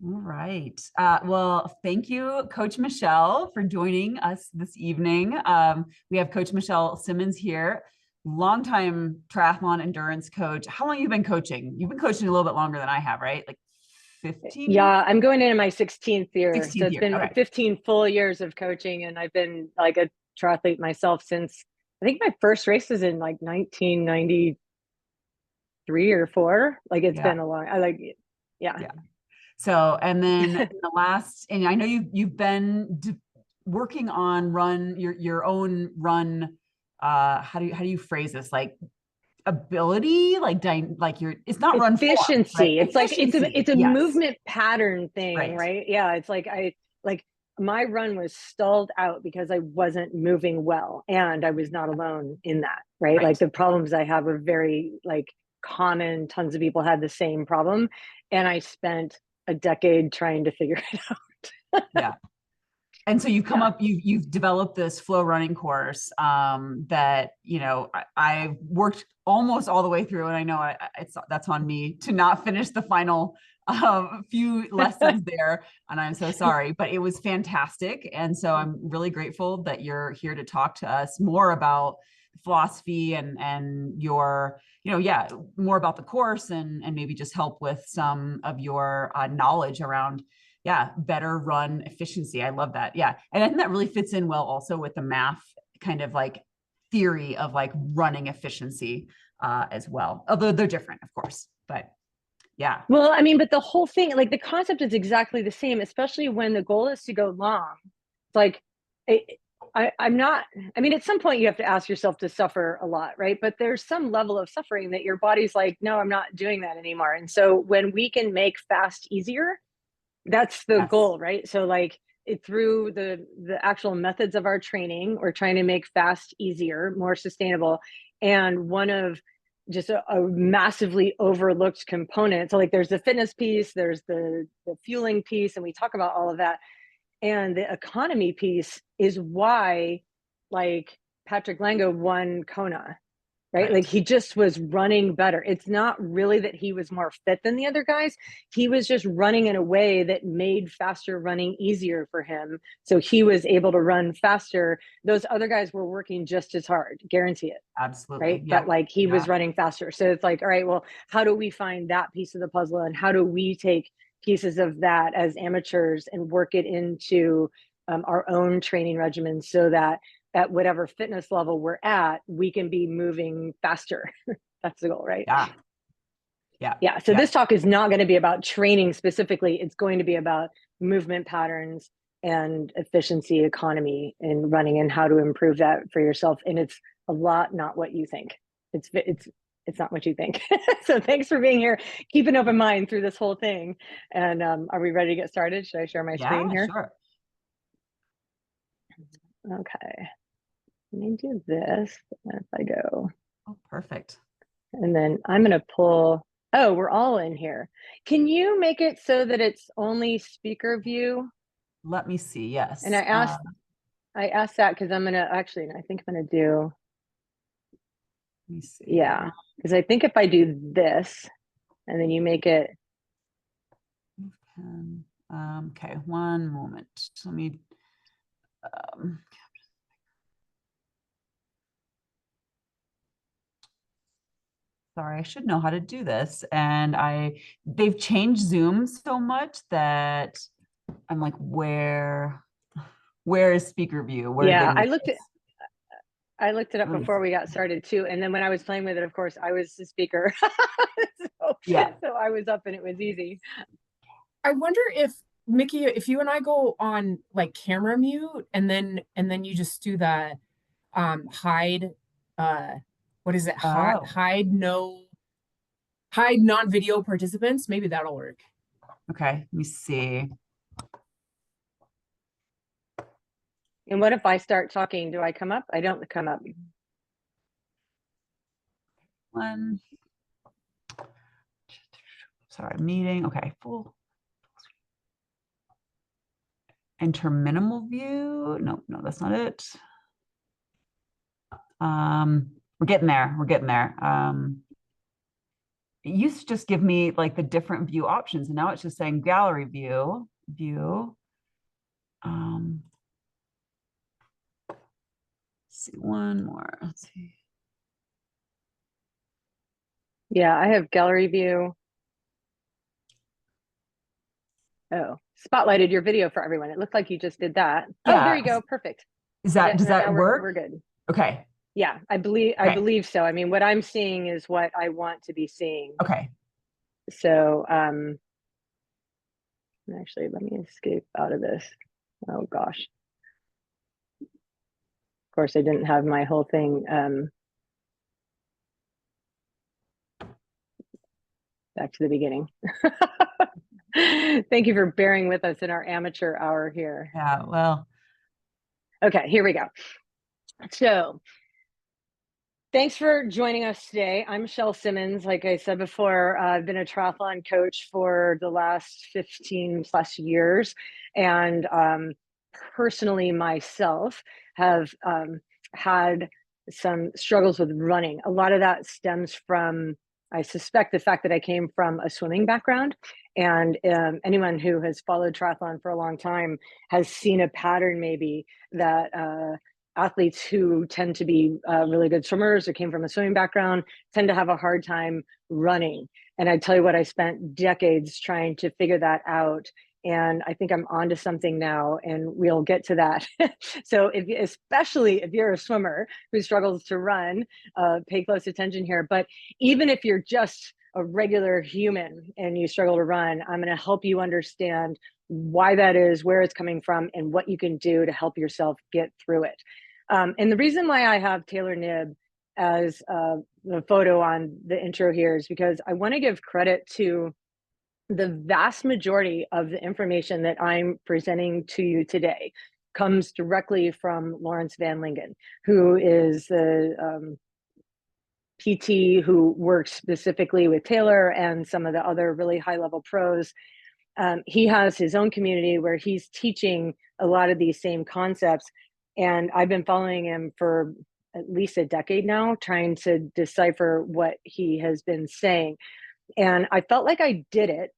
All right. Well, thank you, Coach Michelle, for joining us this evening. We have Coach Michelle Simmons here, longtime triathlon endurance coach. How long have you been coaching? You've been coaching a little bit longer than I have, right? Like 15 years? Yeah, I'm going into my 16th year. So 16th it's year. been Okay. 15 full years of coaching, and I've been like a triathlete myself since I think my first race is in like 1993 or four. Like it's Yeah. been a long, I like, yeah. Yeah. So, and then in the last, and I know you've been working on your own run. How do you phrase this? Like ability, like you're. It's not run form, right? Efficiency. It's like Efficiency. it's a Yes. movement pattern thing, Right. right? Yeah, it's like I like my run was stalled out because I wasn't moving well, and I was not alone in that, right? Right. Like the problems I have are very like common. Tons of people had the same problem, and I spent a decade trying to figure it out. Yeah. And so Yeah. you've developed this FlowRunning course that I've worked almost all the way through, and I know that's on me to not finish the final few lessons there, and I'm so sorry, but it was fantastic, and so I'm really grateful that you're here to talk to us more about philosophy and your yeah, more about the course and maybe just help with some of your knowledge around yeah, better run efficiency. I love that. Yeah. And I think that really fits in well also with the math kind of like theory of like running efficiency as well. Although they're different, of course. But yeah. Well, I mean, but the whole thing, like the concept is exactly the same, especially when the goal is to go long. It's like, I'm not, I mean, at some point you have to ask yourself to suffer a lot, right? But there's some level of suffering that your body's like, no, I'm not doing that anymore. And so when we can make fast easier, that's the Yes. goal, right? So like through the actual methods of our training, we're trying to make fast easier, more sustainable. And one of just a massively overlooked component. So like there's the fitness piece, there's the fueling piece, and we talk about all of that. And the economy piece is why like Patrick Lange won Kona, right? Like Right. he just was running better. It's not really that he was more fit than the other guys. He was just running in a way that made faster running easier for him. So he was able to run faster. Those other guys were working just as hard, guarantee it, Absolutely. right? But Yep. like he was Yeah. running faster. So it's like, all right, well, how do we find that piece of the puzzle? And how do we take pieces of that as amateurs and work it into our own training regimen so that at whatever fitness level we're at, we can be moving faster. That's the goal, right? Yeah. Yeah. Yeah. So Yeah. this talk is not going to be about training specifically. It's going to be about movement patterns and efficiency economy in running and how to improve that for yourself. And it's a lot not what you think. It's not what you think. So thanks for being here. Keep an open mind through this whole thing. And are we ready to get started? Should I share my screen Yeah. here? Sure. Okay. Let me do this. If I go, Oh, perfect. and then I'm going to pull, oh, we're all in here. Can you make it so that it's only speaker view? Let me see. And Yes. I asked that because I'm going to actually, I think I'm going to do, Let me see. yeah, because I think if I do this and then you make it, Okay. One moment. Let me. Um, Sorry, I should know how to do this. And they've changed Zoom so much that I'm like, where is speaker view? Where did they yeah, move this? I looked it up Oof. before we got started too. And then when I was playing with it, of course, I was the speaker. Yeah. So I was up and it was easy. I wonder if Mickey, if you and I go on like camera mute and then you just do that hide uh what is it? Oh, Hide non-video participants, maybe that'll work. okay. Let me see. And what if I start talking? Do I come up? I don't come up. One. Sorry, meeting. Okay, full. Enter minimal view. No, no, that's not it. We're getting there. We're getting there. it used to just give me like the different view options, and now it's just saying gallery view. See one more. Let's see. Yeah, I have gallery view. Oh, spotlighted your video for everyone. It looked like you just did that. Yeah. Oh, there you go. Perfect. Does that Now work? we're good. Okay. Yeah, I believe so. I mean, what I'm seeing is what I want to be seeing. Okay. So, actually, let me escape out of this. Oh gosh. Of course, I didn't have my whole thing back to the beginning. Thank you for bearing with us in our amateur hour here. Yeah, well. Okay, here we go. So, thanks for joining us today. I'm Michelle Simmons. Like I said before, I've been a triathlon coach for the last 15 plus years. And personally, myself, have had some struggles with running. A lot of that stems from, I suspect, the fact that I came from a swimming background. And anyone who has followed triathlon for a long time has seen a pattern, maybe, that athletes who tend to be really good swimmers or came from a swimming background tend to have a hard time running. And I tell you what, I spent decades trying to figure that out. And I think I'm onto something now, and we'll get to that. So especially if you're a swimmer who struggles to run, pay close attention here. But even if you're just a regular human and you struggle to run, I'm going to help you understand why that is, where it's coming from, and what you can do to help yourself get through it. And the reason why I have Taylor Knibb as the photo on the intro here is because I want to give credit to the vast majority of the information that I'm presenting to you today comes directly from Lawrence Van Lingen, who is the PT who works specifically with Taylor and some of the other really high-level pros. He has his own community where he's teaching a lot of these same concepts. And I've been following him for at least a decade now, trying to decipher what he has been saying. And I felt like I did it.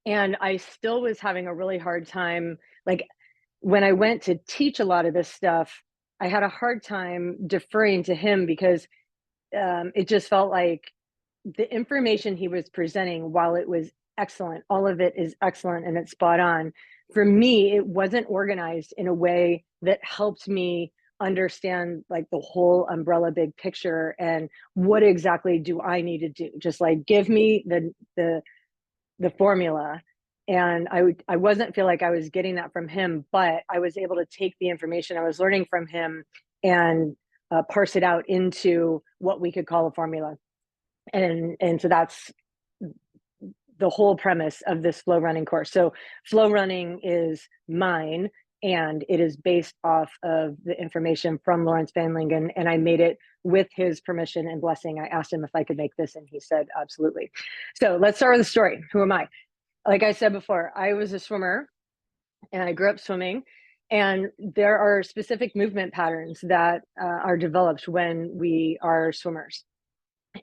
And I still was having a really hard time. Like when I went to teach a lot of this stuff, I had a hard time deferring to him because it just felt like the information he was presenting, while it was excellent, all of it is excellent and it's spot on. For me, it wasn't organized in a way that helped me understand like the whole umbrella big picture and what exactly do I need to do. Just like give me the formula. And I wasn't feel like I was getting that from him, but I was able to take the information I was learning from him and parse it out into what we could call a formula. And so that's the whole premise of this FlowRunning course. So FlowRunning is mine, and it is based off of the information from Lawrence Van Lingen, and I made it with his permission and blessing. I asked him if I could make this, and he said absolutely. So let's start with the story. Who am I? Like I said before, I was a swimmer, and I grew up swimming. And there are specific movement patterns that are developed when we are swimmers.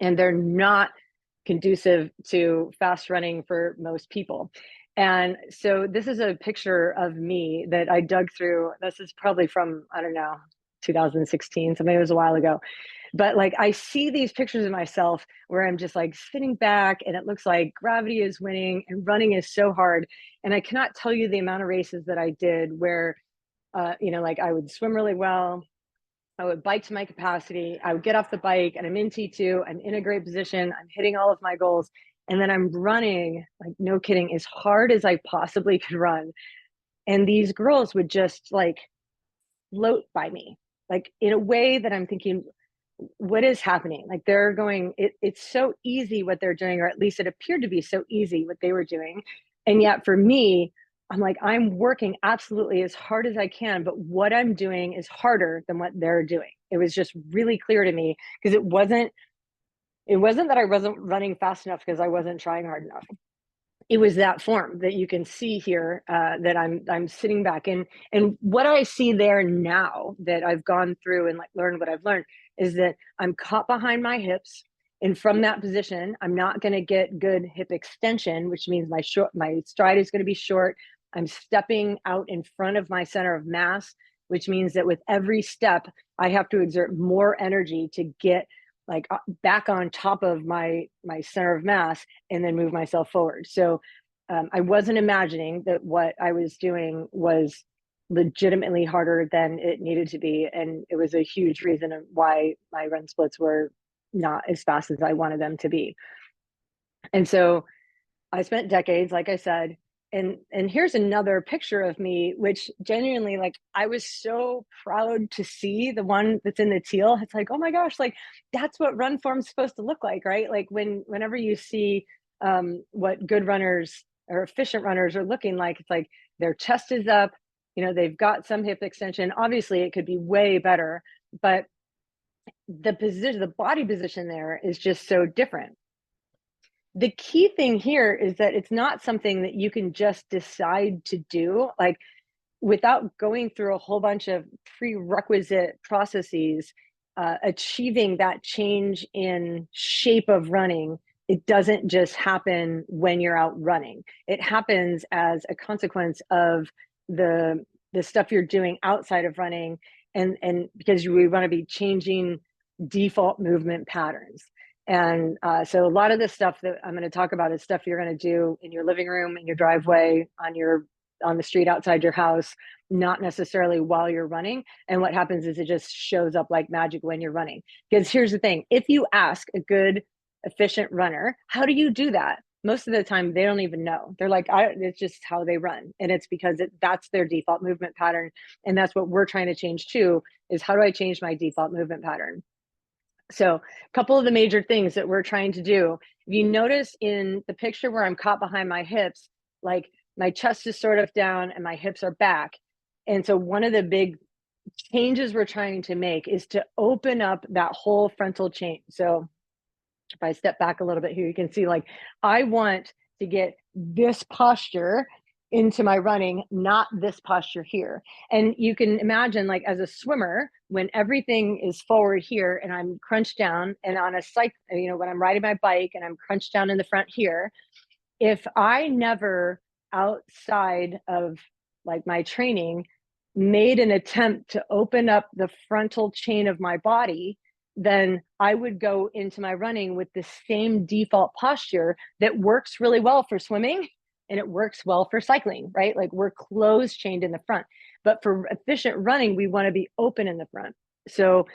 And they're not conducive to fast running for most people. And so this is a picture of me that I dug through. This is probably from, I don't know, 2016, so maybe it was a while ago. But like I see these pictures of myself where I'm just like sitting back and it looks like gravity is winning and running is so hard. And I cannot tell you the amount of races that I did where, like I would swim really well, I would bike to my capacity. I would get off the bike and I'm in T2. I'm in a great position. I'm hitting all of my goals. And then I'm running, like, no kidding, as hard as I possibly could run. And these girls would just like float by me, like in a way that I'm thinking, what is happening? Like they're going, it's so easy what they're doing, or at least it appeared to be so easy what they were doing. And yet for me, I'm like, I'm working absolutely as hard as I can, but what I'm doing is harder than what they're doing. It was just really clear to me because it wasn't that I wasn't running fast enough because I wasn't trying hard enough. It was that form that you can see here that I'm sitting back in. And what I see there now that I've gone through and like learned what I've learned is that I'm caught behind my hips And from that position, I'm not going to get good hip extension, which means my stride is going to be short. I'm stepping out in front of my center of mass, which means that with every step, I have to exert more energy to get like back on top of my center of mass and then move myself forward. So I wasn't imagining that what I was doing was legitimately harder than it needed to be. And it was a huge reason of why my run splits were not as fast as I wanted them to be. And so I spent decades, like I said, and here's another picture of me, which genuinely, like, I was so proud to see the one that's in the teal. It's like, oh my gosh, like that's what run form's supposed to look like, right? Like whenever you see what good runners or efficient runners are looking like, it's like their chest is up, you know, they've got some hip extension. Obviously, it could be way better, but the position, the body position there is just so different. The key thing here is that it's not something that you can just decide to do, like without going through a whole bunch of prerequisite processes. Achieving that change in shape of running, it doesn't just happen when you're out running. It happens as a consequence of the stuff you're doing outside of running, and because we want to be changing default movement patterns. And so a lot of this stuff that I'm going to talk about is stuff you're going to do in your living room, in your driveway, on the street outside your house, not necessarily while you're running. And what happens is it just shows up like magic when you're running. Because here's the thing, if you ask a good, efficient runner, how do you do that? Most of the time, they don't even know. They're like, it's just how they run. And it's because that's their default movement pattern. And that's what we're trying to change too, is how do I change my default movement pattern? So a couple of the major things that we're trying to do, if you notice in the picture where I'm caught behind my hips, like my chest is sort of down and my hips are back. And so one of the big changes we're trying to make is to open up that whole frontal chain. So if I step back a little bit here, you can see like I want to get this posture into my running, not this posture here. And you can imagine, like as a swimmer, when everything is forward here and I'm crunched down, and on a cycle, you know, when I'm riding my bike and I'm crunched down in the front here, if I never outside of like my training made an attempt to open up the frontal chain of my body, then I would go into my running with the same default posture that works really well for swimming and it works well for cycling, right? Like we're closed chained in the front, but for efficient running, we want to be open in the front. So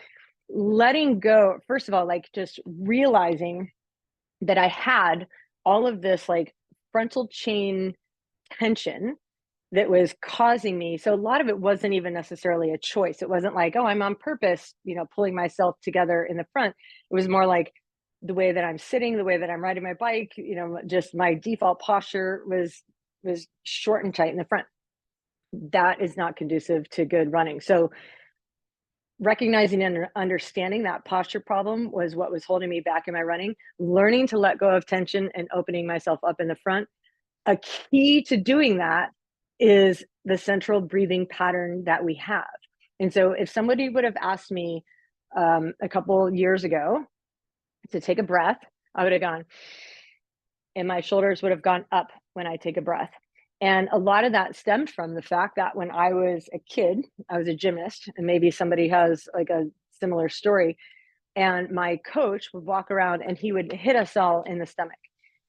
letting go, first of all, like just realizing that I had all of this like frontal chain tension that was causing me. So a lot of it wasn't even necessarily a choice. It wasn't like, oh, I'm on purpose, you know, pulling myself together in the front. It was more like the way that I'm sitting, the way that I'm riding my bike, you know, just my default posture was short and tight in the front. That is not conducive to good running. So recognizing and understanding that posture problem was what was holding me back in my running, learning to let go of tension and opening myself up in the front. A key to doing that is the central breathing pattern that we have. And so if somebody would have asked me a couple years ago to take a breath, I would have gone, and my shoulders would have gone up when I take a breath. And a lot of that stemmed from the fact that when I was a kid, I was a gymnast, and maybe somebody has like a similar story. And my coach would walk around and he would hit us all in the stomach.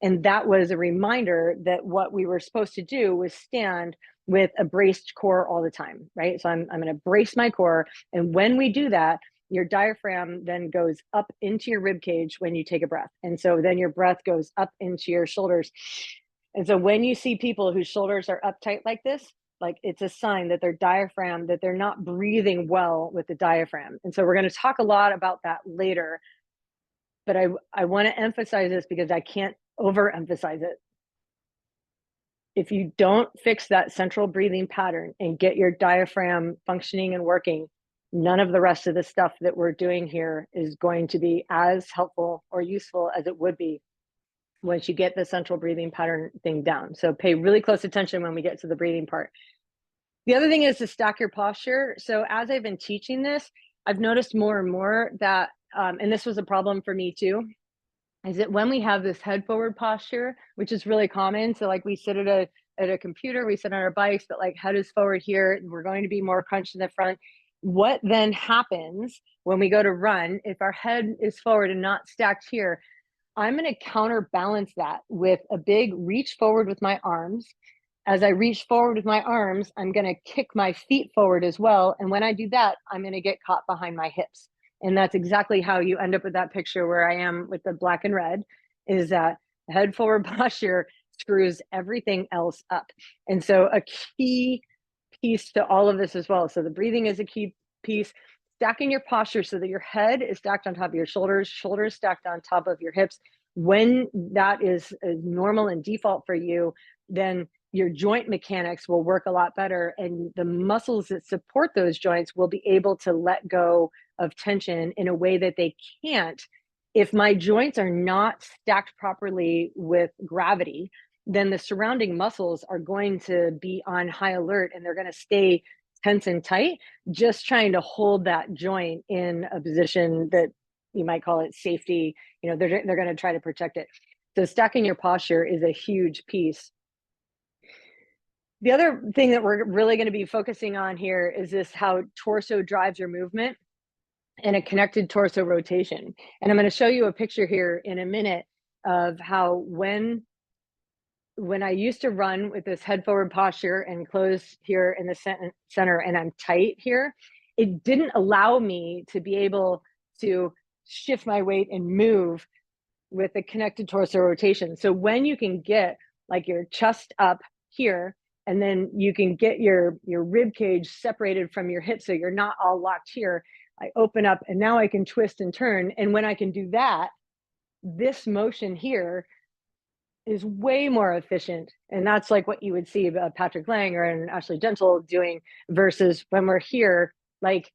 And that was a reminder that what we were supposed to do was stand with a braced core all the time, right? So I'm going to brace my core. And when we do that, your diaphragm then goes up into your rib cage when you take a breath. And so then your breath goes up into your shoulders. And so when you see people whose shoulders are uptight like this, like it's a sign that their diaphragm, that they're not breathing well with the diaphragm. And so we're going to talk a lot about that later. But I want to emphasize this because I can't overemphasize it. If you don't fix that central breathing pattern and get your diaphragm functioning and working, none of the rest of the stuff that we're doing here is going to be as helpful or useful as it would be once you get the central breathing pattern thing down. So pay really close attention when we get to the breathing part. The other thing is to stack your posture. So as I've been teaching this, I've noticed more and more that, and this was a problem for me too, is that when we have this head forward posture, which is really common, so like we sit at a computer, we sit on our bikes, but like head is forward here, and we're going to be more crunched in the front. What then happens when we go to run, if our head is forward and not stacked here, I'm going to counterbalance that with a big reach forward with my arms. As I reach forward with my arms, I'm going to kick my feet forward as well. And when I do that, I'm going to get caught behind my hips. And that's exactly how you end up with that picture where I am with the black and red, is that head forward posture screws everything else up. And so a key piece to all of this as well. So the breathing is a key piece. Stacking your posture so that your head is stacked on top of your shoulders, shoulders stacked on top of your hips. When that is normal and default for you, then your joint mechanics will work a lot better, and the muscles that support those joints will be able to let go of tension in a way that they can't if my joints are not stacked properly with gravity. Then the surrounding muscles are going to be on high alert, and they're going to stay tense and tight, just trying to hold that joint in a position that you might call it safety. They're going to try to protect it. So stacking your posture is a huge piece. The other thing that we're really going to be focusing on here is this, how torso drives your movement and a connected torso rotation. And I'm going to show you a picture here in a minute of how when I used to run with this head forward posture and close here in the center and I'm tight here, it didn't allow me to be able to shift my weight and move with the connected torso rotation. So when you can get like your chest up here, and then you can get your rib cage separated from your hip so you're not all locked here, I open up and now I can twist and turn. And when I can do that, this motion here is way more efficient. And that's like what you would see Patrick Lang or an Ashley Gentle doing, versus when we're here, like,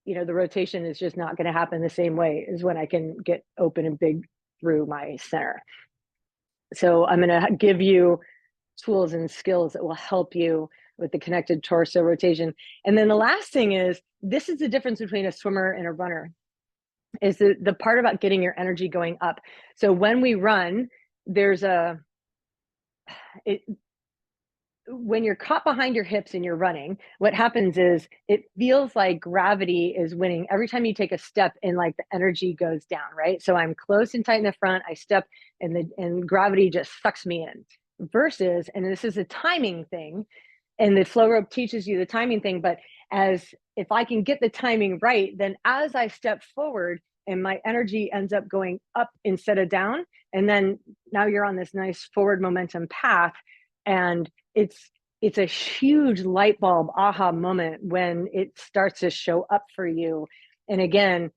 the rotation is just not going to happen the same way as when I can get open and big through my center. So I'm going to give you tools and skills that will help you with the connected torso rotation. And then the last thing is, this is the difference between a swimmer and a runner, is the part about getting your energy going up. So when we run, when you're caught behind your hips and you're running, what happens is it feels like gravity is winning every time you take a step, and like the energy goes down, right? So I'm close and tight in the front, I step, and gravity just sucks me in. Versus, and this is a timing thing, and the flow rope teaches you the timing thing, but if I can get the timing right, then as I step forward and my energy ends up going up instead of down, and then now you're on this nice forward momentum path. And it's a huge light bulb aha moment when it starts to show up for you. And again,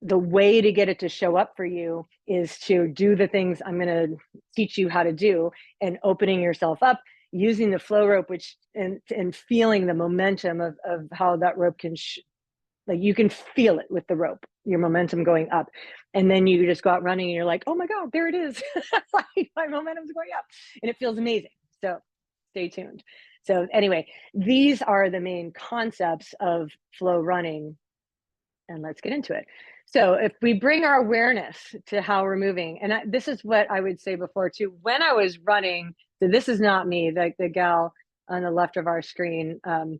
the way to get it to show up for you is to do the things I'm going to teach you how to do, and opening yourself up, using the flow rope, and feeling the momentum of how that rope can, like you can feel it with the rope, your momentum going up. And then you just go out running and you're like, oh my God, there it is. Like my momentum's going up, and it feels amazing. So stay tuned. So anyway, these are the main concepts of flow running, and let's get into it. So if we bring our awareness to how we're moving, and this is what I would say before too, when I was running, so this is not me, like the gal on the left of our screen, but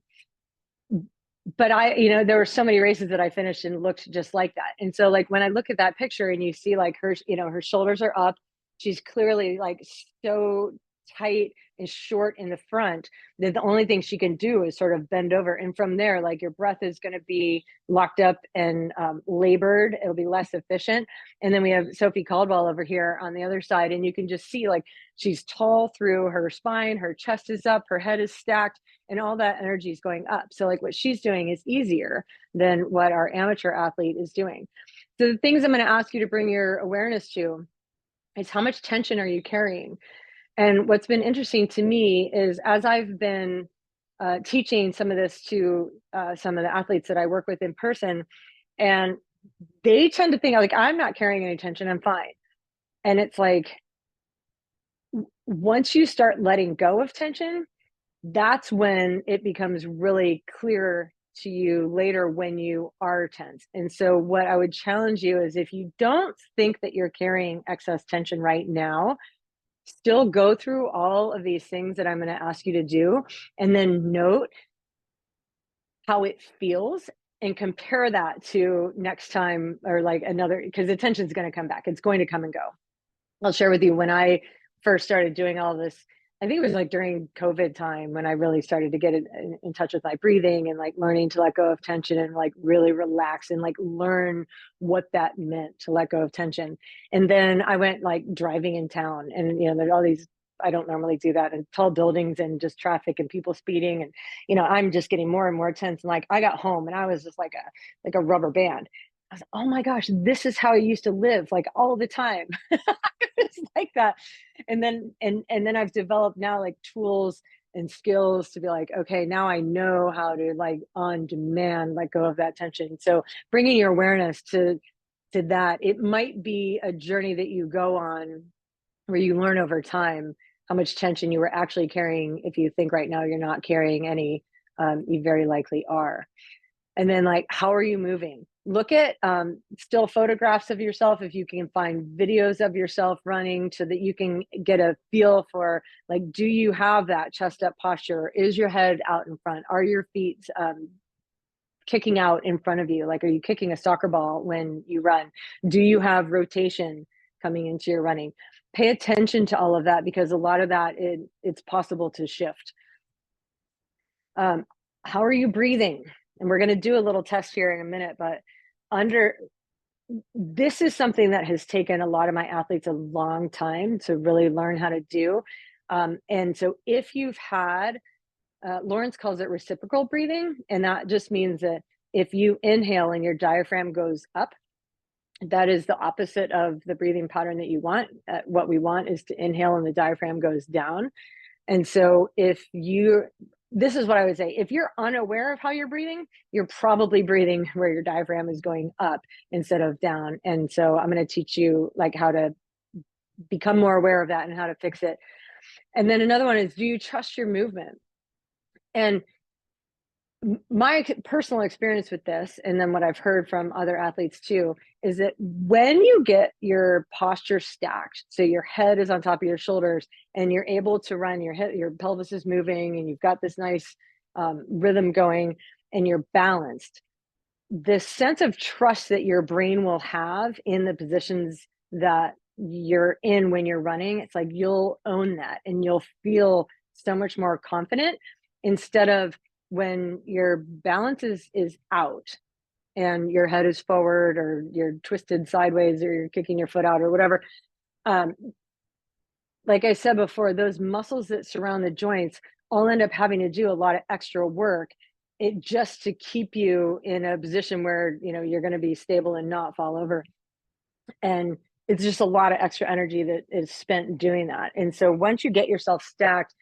there were so many races that I finished and looked just like that. And so like when I look at that picture and you see like her, her shoulders are up, she's clearly like so tight and short in the front that the only thing she can do is sort of bend over. And from there, like your breath is going to be locked up and labored. It'll be less efficient. And then we have Sophie Caldwell over here on the other side. And you can just see like she's tall through her spine, her chest is up, her head is stacked, and all that energy is going up. So like what she's doing is easier than what our amateur athlete is doing. So the things I'm going to ask you to bring your awareness to is, how much tension are you carrying? And what's been interesting to me is, as I've been teaching some of this to some of the athletes that I work with in person, and they tend to think like, I'm not carrying any tension, I'm fine. And it's like, once you start letting go of tension, that's when it becomes really clear to you later when you are tense. And so what I would challenge you is, if you don't think that you're carrying excess tension right now, still go through all of these things that I'm going to ask you to do, and then note how it feels and compare that to next time, or like another, because the tension is going to come back. It's going to come and go. I'll share with you, when I first started doing all this, I think it was like during COVID time, when I really started to get in touch with my breathing and like learning to let go of tension and like really relax and like learn what that meant to let go of tension. And then I went like driving in town, and there's all these, I don't normally do that, and tall buildings and just traffic and people speeding, and I'm just getting more and more tense. And like I got home and I was just like a rubber band. I was like, oh my gosh, this is how I used to live, like all the time. It's like that. And then I've developed now like tools and skills to be like, okay, now I know how to like on demand let go of that tension. So bringing your awareness to that, it might be a journey that you go on where you learn over time how much tension you were actually carrying. If you think right now you're not carrying any, you very likely are. And then like, how are you moving? Look at still photographs of yourself, if you can find videos of yourself running, so that you can get a feel for like, do you have that chest up posture? Is your head out in front? Are your feet kicking out in front of you? Like, are you kicking a soccer ball when you run? Do you have rotation coming into your running? Pay attention to all of that, because a lot of that, it's possible to shift. How are you breathing? And we're going to do a little test here in a minute, but this is something that has taken a lot of my athletes a long time to really learn how to do. And so if you've had, Lawrence calls it reciprocal breathing, and that just means that if you inhale and your diaphragm goes up, that is the opposite of the breathing pattern that you want. What we want is to inhale and the diaphragm goes down. And so this is what I would say. If you're unaware of how you're breathing, you're probably breathing where your diaphragm is going up instead of down. And so I'm going to teach you like how to become more aware of that and how to fix it. And then another one is, do you trust your movement? And my personal experience with this, and then what I've heard from other athletes too, is that when you get your posture stacked, so your head is on top of your shoulders and you're able to run, your pelvis is moving and you've got this nice rhythm going and you're balanced, this sense of trust that your brain will have in the positions that you're in when you're running, it's like you'll own that and you'll feel so much more confident, instead of when your balance is out and your head is forward, or you're twisted sideways, or you're kicking your foot out, or whatever. Like I said before, those muscles that surround the joints all end up having to do a lot of extra work, just to keep you in a position where you're going to be stable and not fall over. And it's just a lot of extra energy that is spent doing that. And so once you get yourself stacked,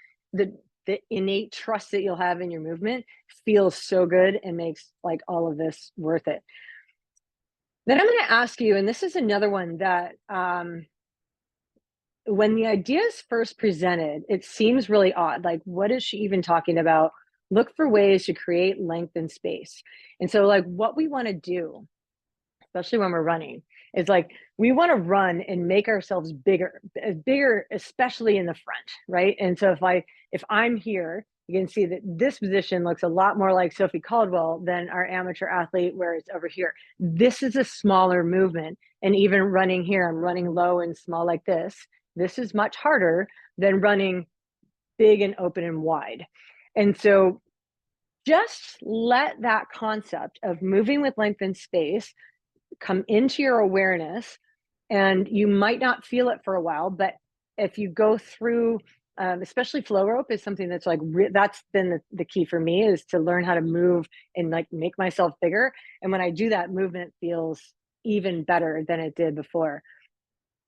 the innate trust that you'll have in your movement feels so good and makes like all of this worth it. Then I'm going to ask you, and this is another one that when the idea is first presented, it seems really odd. Like, what is she even talking about? Look for ways to create length and space. And so like what we want to do, especially when we're running, is like, we want to run and make ourselves bigger, especially in the front, right? And so if I'm here, you can see that this position looks a lot more like Sophie Caldwell than our amateur athlete, where it's over here. This is a smaller movement. And even running here, I'm running low and small like this. This is much harder than running big and open and wide. And so just let that concept of moving with length and space come into your awareness. And you might not feel it for a while, but if you go through, especially flow rope is something that's like, that's been the key for me, is to learn how to move and like make myself bigger. And when I do that, movement feels even better than it did before.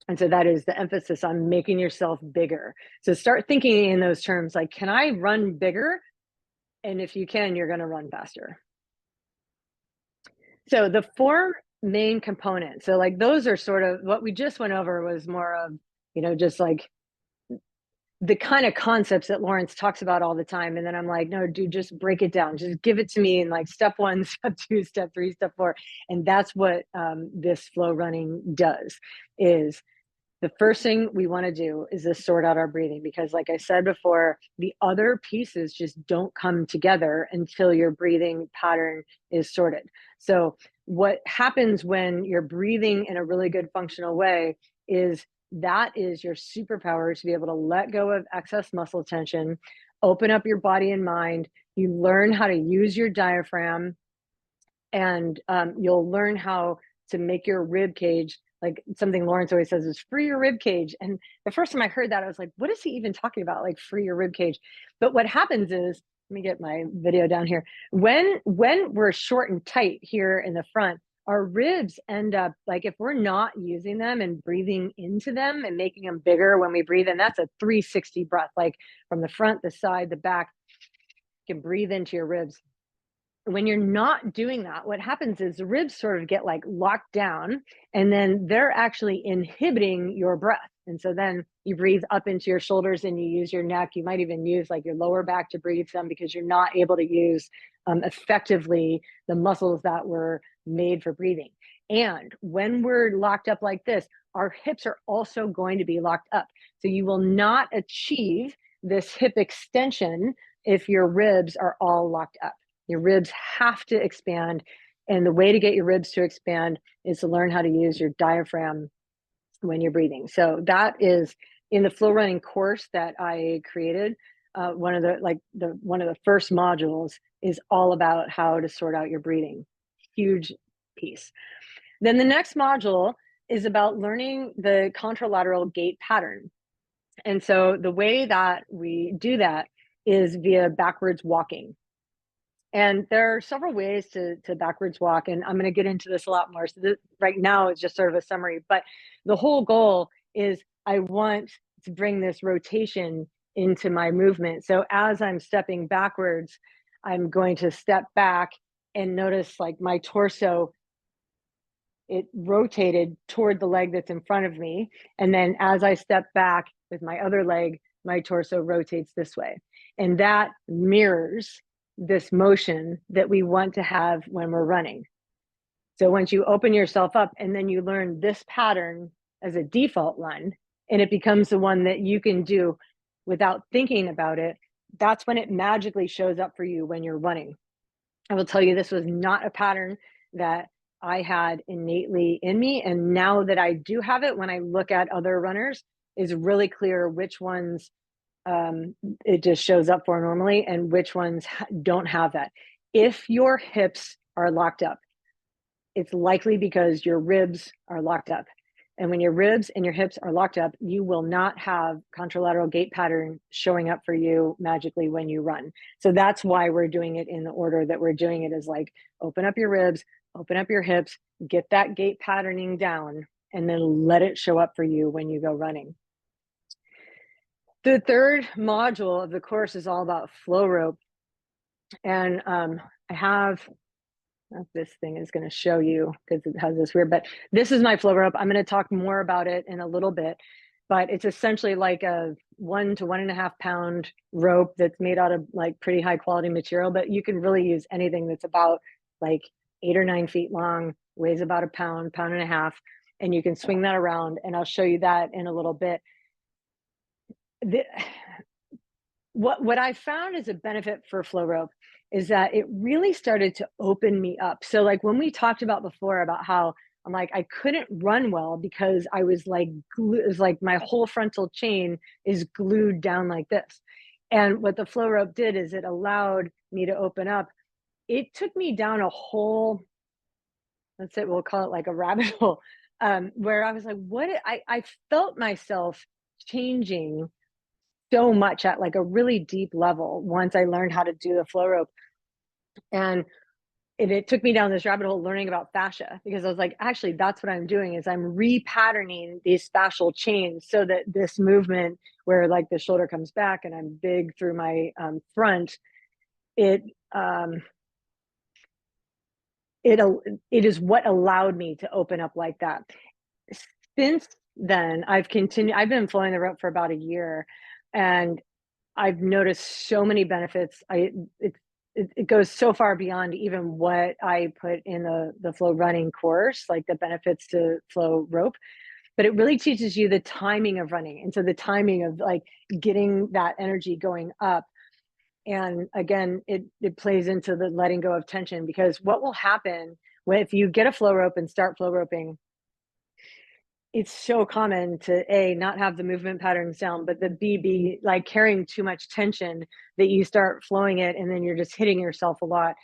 And so that is the emphasis on making yourself bigger. So start thinking in those terms, like, can I run bigger? And if you can, you're going to run faster. So the 4 main components, so like those are sort of what we just went over, was more of just like the kind of concepts that Lawrence talks about all the time. And then I'm like, no, dude, just break it down. Just give it to me in like step 1, step 2, step 3, step 4. And that's what this FlowRunning does. Is the first thing we want to do is to sort out our breathing, because like I said before, the other pieces just don't come together until your breathing pattern is sorted. So what happens when you're breathing in a really good functional way is that is your superpower, to be able to let go of excess muscle tension, open up your body and mind. You learn how to use your diaphragm, and you'll learn how to make your rib cage, like something Lawrence always says is free your rib cage. And the first time I heard that, I was like, what is he even talking about? Like free your rib cage. But what happens is, let me get my video down here. When we're short and tight here in the front, our ribs end up, like if we're not using them and breathing into them and making them bigger when we breathe, and that's a 360 breath, like from the front, the side, the back, you can breathe into your ribs. When you're not doing that, what happens is the ribs sort of get like locked down, and then they're actually inhibiting your breath. And so then you breathe up into your shoulders and you use your neck. You might even use like your lower back to breathe some, because you're not able to use effectively the muscles that were made for breathing. And when we're locked up like this, our hips are also going to be locked up. So you will not achieve this hip extension if your ribs are all locked up. Your ribs have to expand. And the way to get your ribs to expand is to learn how to use your diaphragm when you're breathing. So that is in the FlowRunning course that I created. One of the first modules is all about how to sort out your breathing. Huge piece. Then the next module is about learning the contralateral gait pattern. And so the way that we do that is via backwards walking. And there are several ways to backwards walk, and I'm going to get into this a lot more. So this, right now, is just sort of a summary, but the whole goal is I want to bring this rotation into my movement. So as I'm stepping backwards, I'm going to step back and notice like my torso, it rotated toward the leg that's in front of me. And then as I step back with my other leg, my torso rotates this way. And that mirrors this motion that we want to have when we're running. So once you open yourself up and then you learn this pattern as a default run, and it becomes the one that you can do without thinking about it, that's when it magically shows up for you when you're running. I will tell you, this was not a pattern that I had innately in me. And now that I do have it, when I look at other runners, is really clear which ones it just shows up for normally and which ones don't have that. If your hips are locked up, it's likely because your ribs are locked up. And when your ribs and your hips are locked up, you will not have contralateral gait pattern showing up for you magically when you run. So that's why we're doing it in the order that we're doing it, is like open up your ribs, open up your hips, get that gait patterning down, and then let it show up for you when you go running. The third module of the course is all about flow rope. And I have, this thing is going to show you because it has this weird, but this is my flow rope. I'm going to talk more about it in a little bit, but it's essentially like a 1 to 1.5 pound rope that's made out of like pretty high quality material, but you can really use anything that's about like 8 or 9 feet long, weighs about a pound, pound and a half, and you can swing that around. And I'll show you that in a little bit. What I found as a benefit for flow rope is that it really started to open me up. So like when we talked about before about how I'm like, I couldn't run well because I was like, it was like my whole frontal chain is glued down like this. And what the flow rope did is it allowed me to open up. It took me down a whole, let's say we'll call it like a rabbit hole, where I was like, I felt myself changing so much at like a really deep level once I learned how to do the flow rope. And it took me down this rabbit hole learning about fascia, because I was like, actually, that's what I'm doing, is I'm repatterning these fascial chains so that this movement where like the shoulder comes back and I'm big through my front, it is what allowed me to open up like that. Since then, I've been flowing the rope for about a year. And I've noticed so many benefits. It goes so far beyond even what I put in the FlowRunning course, like the benefits to flow rope, but it really teaches you the timing of running. And so the timing of like getting that energy going up. And again, it plays into the letting go of tension, because what will happen if you get a flow rope and start flow roping, it's so common to not have the movement patterns down, but the be like carrying too much tension that you start flowing it, and then you're just hitting yourself a lot.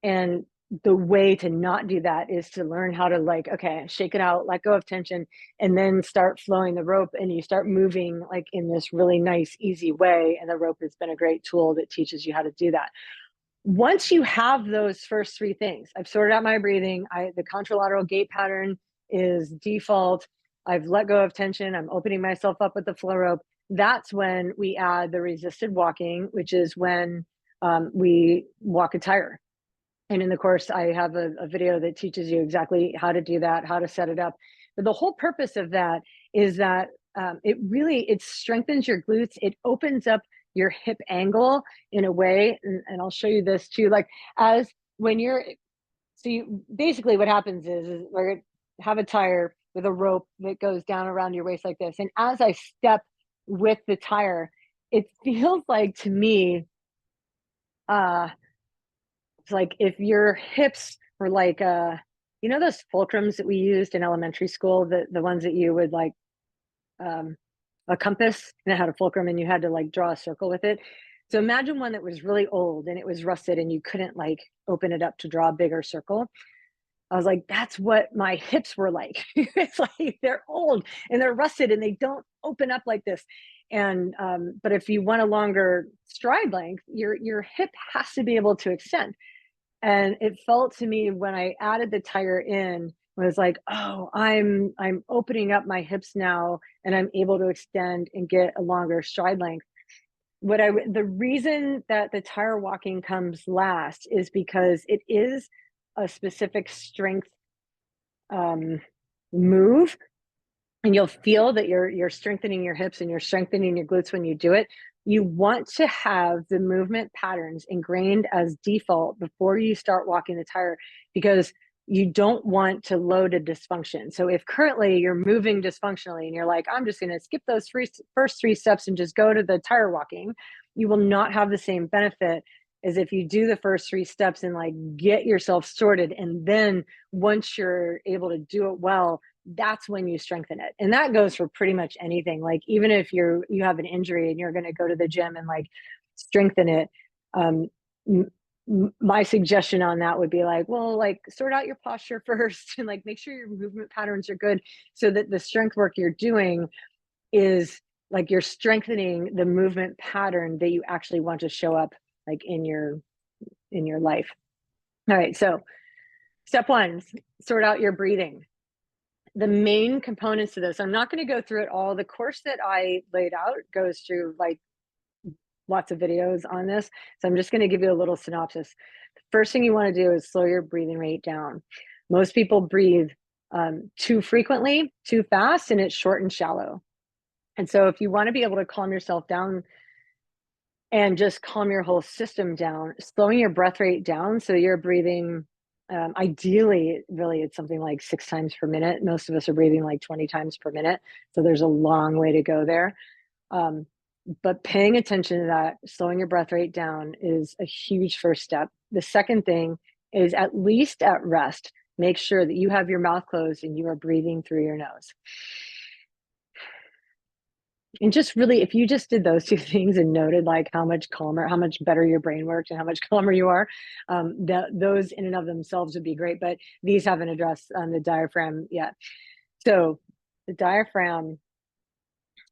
And the way to not do that is to learn how to like, okay, shake it out, let go of tension, and then start flowing the rope, and you start moving like in this really nice, easy way. And the rope has been a great tool that teaches you how to do that. Once you have those first three things, I've sorted out my breathing, the contralateral gait pattern is default, I've let go of tension, I'm opening myself up with the flow rope, that's when we add the resisted walking, which is when we walk a tire. And in the course, I have a video that teaches you exactly how to do that, how to set it up. But the whole purpose of that is that it strengthens your glutes, it opens up your hip angle in a way, and I'll show you this too, like as when you're, so you basically what happens is we're have a tire with a rope that goes down around your waist like this. And as I step with the tire, it feels like to me, it's like if your hips were like, you know, those fulcrums that we used in elementary school, the ones that you would like, a compass, and it had a fulcrum and you had to like draw a circle with it. So imagine one that was really old and it was rusted and you couldn't like open it up to draw a bigger circle. I was like, that's what my hips were like. It's like they're old and they're rusted and they don't open up like this. And but if you want a longer stride length, your hip has to be able to extend. And it felt to me when I added the tire in, was like, oh, I'm opening up my hips now and I'm able to extend and get a longer stride length. The reason that the tire walking comes last is because it is a specific strength move, and you'll feel that you're strengthening your hips and you're strengthening your glutes when you do it. You want to have the movement patterns ingrained as default before you start walking the tire, because you don't want to load a dysfunction. So if currently you're moving dysfunctionally and you're like, I'm just going to skip those first three steps and just go to the tire walking, you will not have the same benefit as if you do the first three steps and like get yourself sorted. And then once you're able to do it well, that's when you strengthen it. And that goes for pretty much anything. Like even if you have an injury and you're going to go to the gym and like strengthen it, my suggestion on that would be like, well, like sort out your posture first and like make sure your movement patterns are good, so that the strength work you're doing is like you're strengthening the movement pattern that you actually want to show up like in your life. All right, so step one, sort out your breathing. The main components to this, I'm not going to go through it all. The course that I laid out goes through like lots of videos on this, so I'm just going to give you a little synopsis. The first thing you want to do is slow your breathing rate down. Most people breathe too frequently, too fast, and it's short and shallow. And so if you want to be able to calm yourself down and just calm your whole system down, slowing your breath rate down so you're breathing, ideally, really, it's something like 6 times per minute. Most of us are breathing like 20 times per minute. So there's a long way to go there. But paying attention to that, slowing your breath rate down is a huge first step. The second thing is, at least at rest, make sure that you have your mouth closed and you are breathing through your nose. And just really, if you just did those two things and noted like how much calmer, how much better your brain works and how much calmer you are, those in and of themselves would be great. But these haven't addressed the diaphragm yet. So the diaphragm,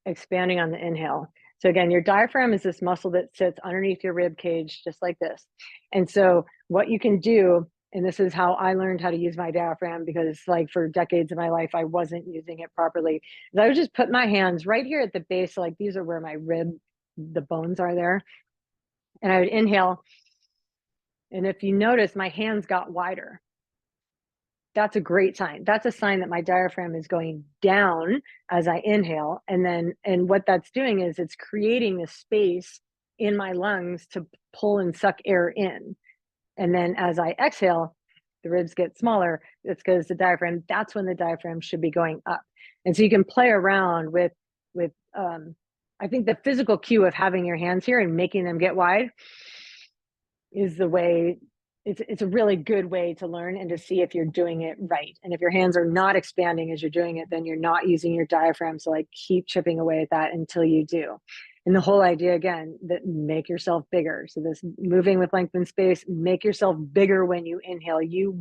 expanding on the inhale. So again, your diaphragm is this muscle that sits underneath your rib cage, just like this. And so what you can do, and this is how I learned how to use my diaphragm, because like for decades of my life, I wasn't using it properly, is I would just put my hands right here at the base. So like these are where my rib, the bones are there. And I would inhale. And if you notice, my hands got wider. that's a great sign. That's a sign that my diaphragm is going down as I inhale. And what that's doing is it's creating a space in my lungs to pull and suck air in. And then as I exhale, the ribs get smaller. It's because the diaphragm, that's when the diaphragm should be going up. And so you can play around with I think the physical cue of having your hands here and making them get wide is the way. It's a really good way to learn and to see if you're doing it right. And if your hands are not expanding as you're doing it, then you're not using your diaphragm. So like keep chipping away at that until you do. And the whole idea again, that make yourself bigger. So this moving with length and space, make yourself bigger when you inhale. You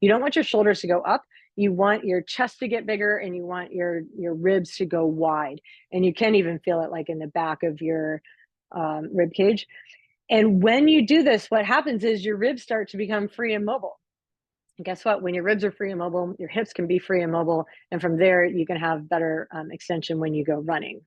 don't want your shoulders to go up. You want your chest to get bigger, and you want your ribs to go wide. And you can even feel it like in the back of your rib cage. And when you do this, what happens is your ribs start to become free and mobile. And guess what? When your ribs are free and mobile, your hips can be free and mobile. And from there, you can have better extension when you go running.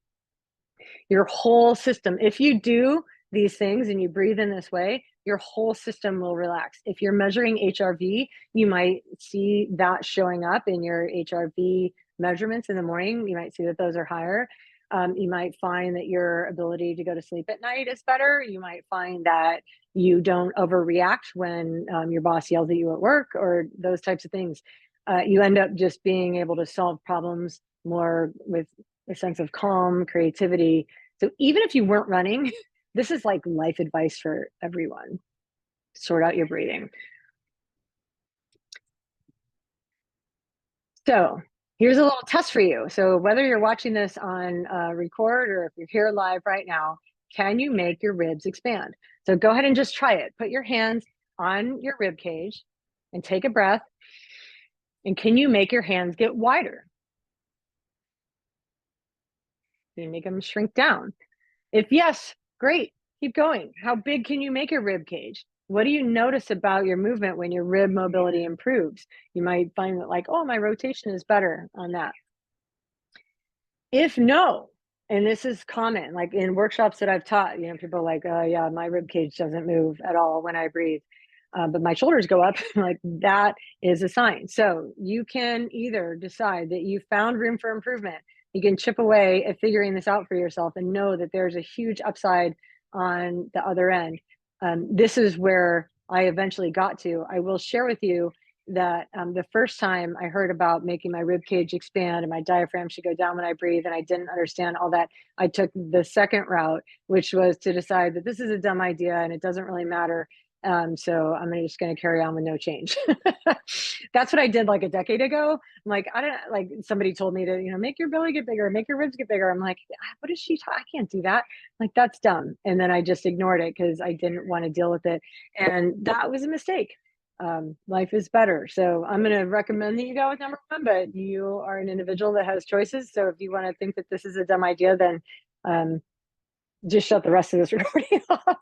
Your whole system, if you do these things and you breathe in this way, your whole system will relax. If you're measuring HRV, you might see that showing up in your HRV measurements in the morning. You might see that those are higher. You might find that your ability to go to sleep at night is better. You might find that you don't overreact when your boss yells at you at work or those types of things. You end up just being able to solve problems more with a sense of calm, creativity. So even if you weren't running, this is like life advice for everyone. Sort out your breathing. So here's a little test for you. So whether you're watching this on record or if you're here live right now, can you make your ribs expand? So go ahead and just try it. Put your hands on your rib cage and take a breath. And can you make your hands get wider? Can you make them shrink down? If yes, great, keep going. How big can you make your rib cage? What do you notice about your movement when your rib mobility improves? You might find that like, oh, my rotation is better on that. If no, and this is common, like in workshops that I've taught, people are like, oh yeah, my rib cage doesn't move at all when I breathe. But my shoulders go up, like that is a sign. So you can either decide that you found room for improvement. You can chip away at figuring this out for yourself and know that there's a huge upside on the other end. This is where I eventually got to. I will share with you that the first time I heard about making my rib cage expand and my diaphragm should go down when I breathe, and I didn't understand all that, I took the second route, which was to decide that this is a dumb idea and it doesn't really matter. So I'm just going to carry on with no change. That's what I did like a decade ago. I'm like, somebody told me to, make your belly get bigger, make your ribs get bigger. I'm like, what is she talking? I can't do that. Like, that's dumb. And then I just ignored it because I didn't want to deal with it. And that was a mistake. Life is better. So I'm going to recommend that you go with number one, but you are an individual that has choices. So if you want to think that this is a dumb idea, then just shut the rest of this recording off.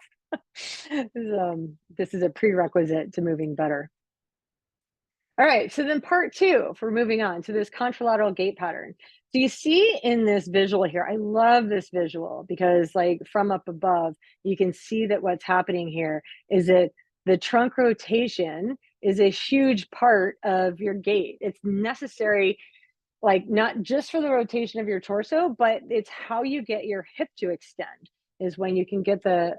This is a prerequisite to moving better. All right, so then part two for moving on to this contralateral gait pattern. So you see in this visual here, I love this visual because like from up above, you can see that what's happening here is that the trunk rotation is a huge part of your gait. It's necessary, like not just for the rotation of your torso, but it's how you get your hip to extend is when you can get the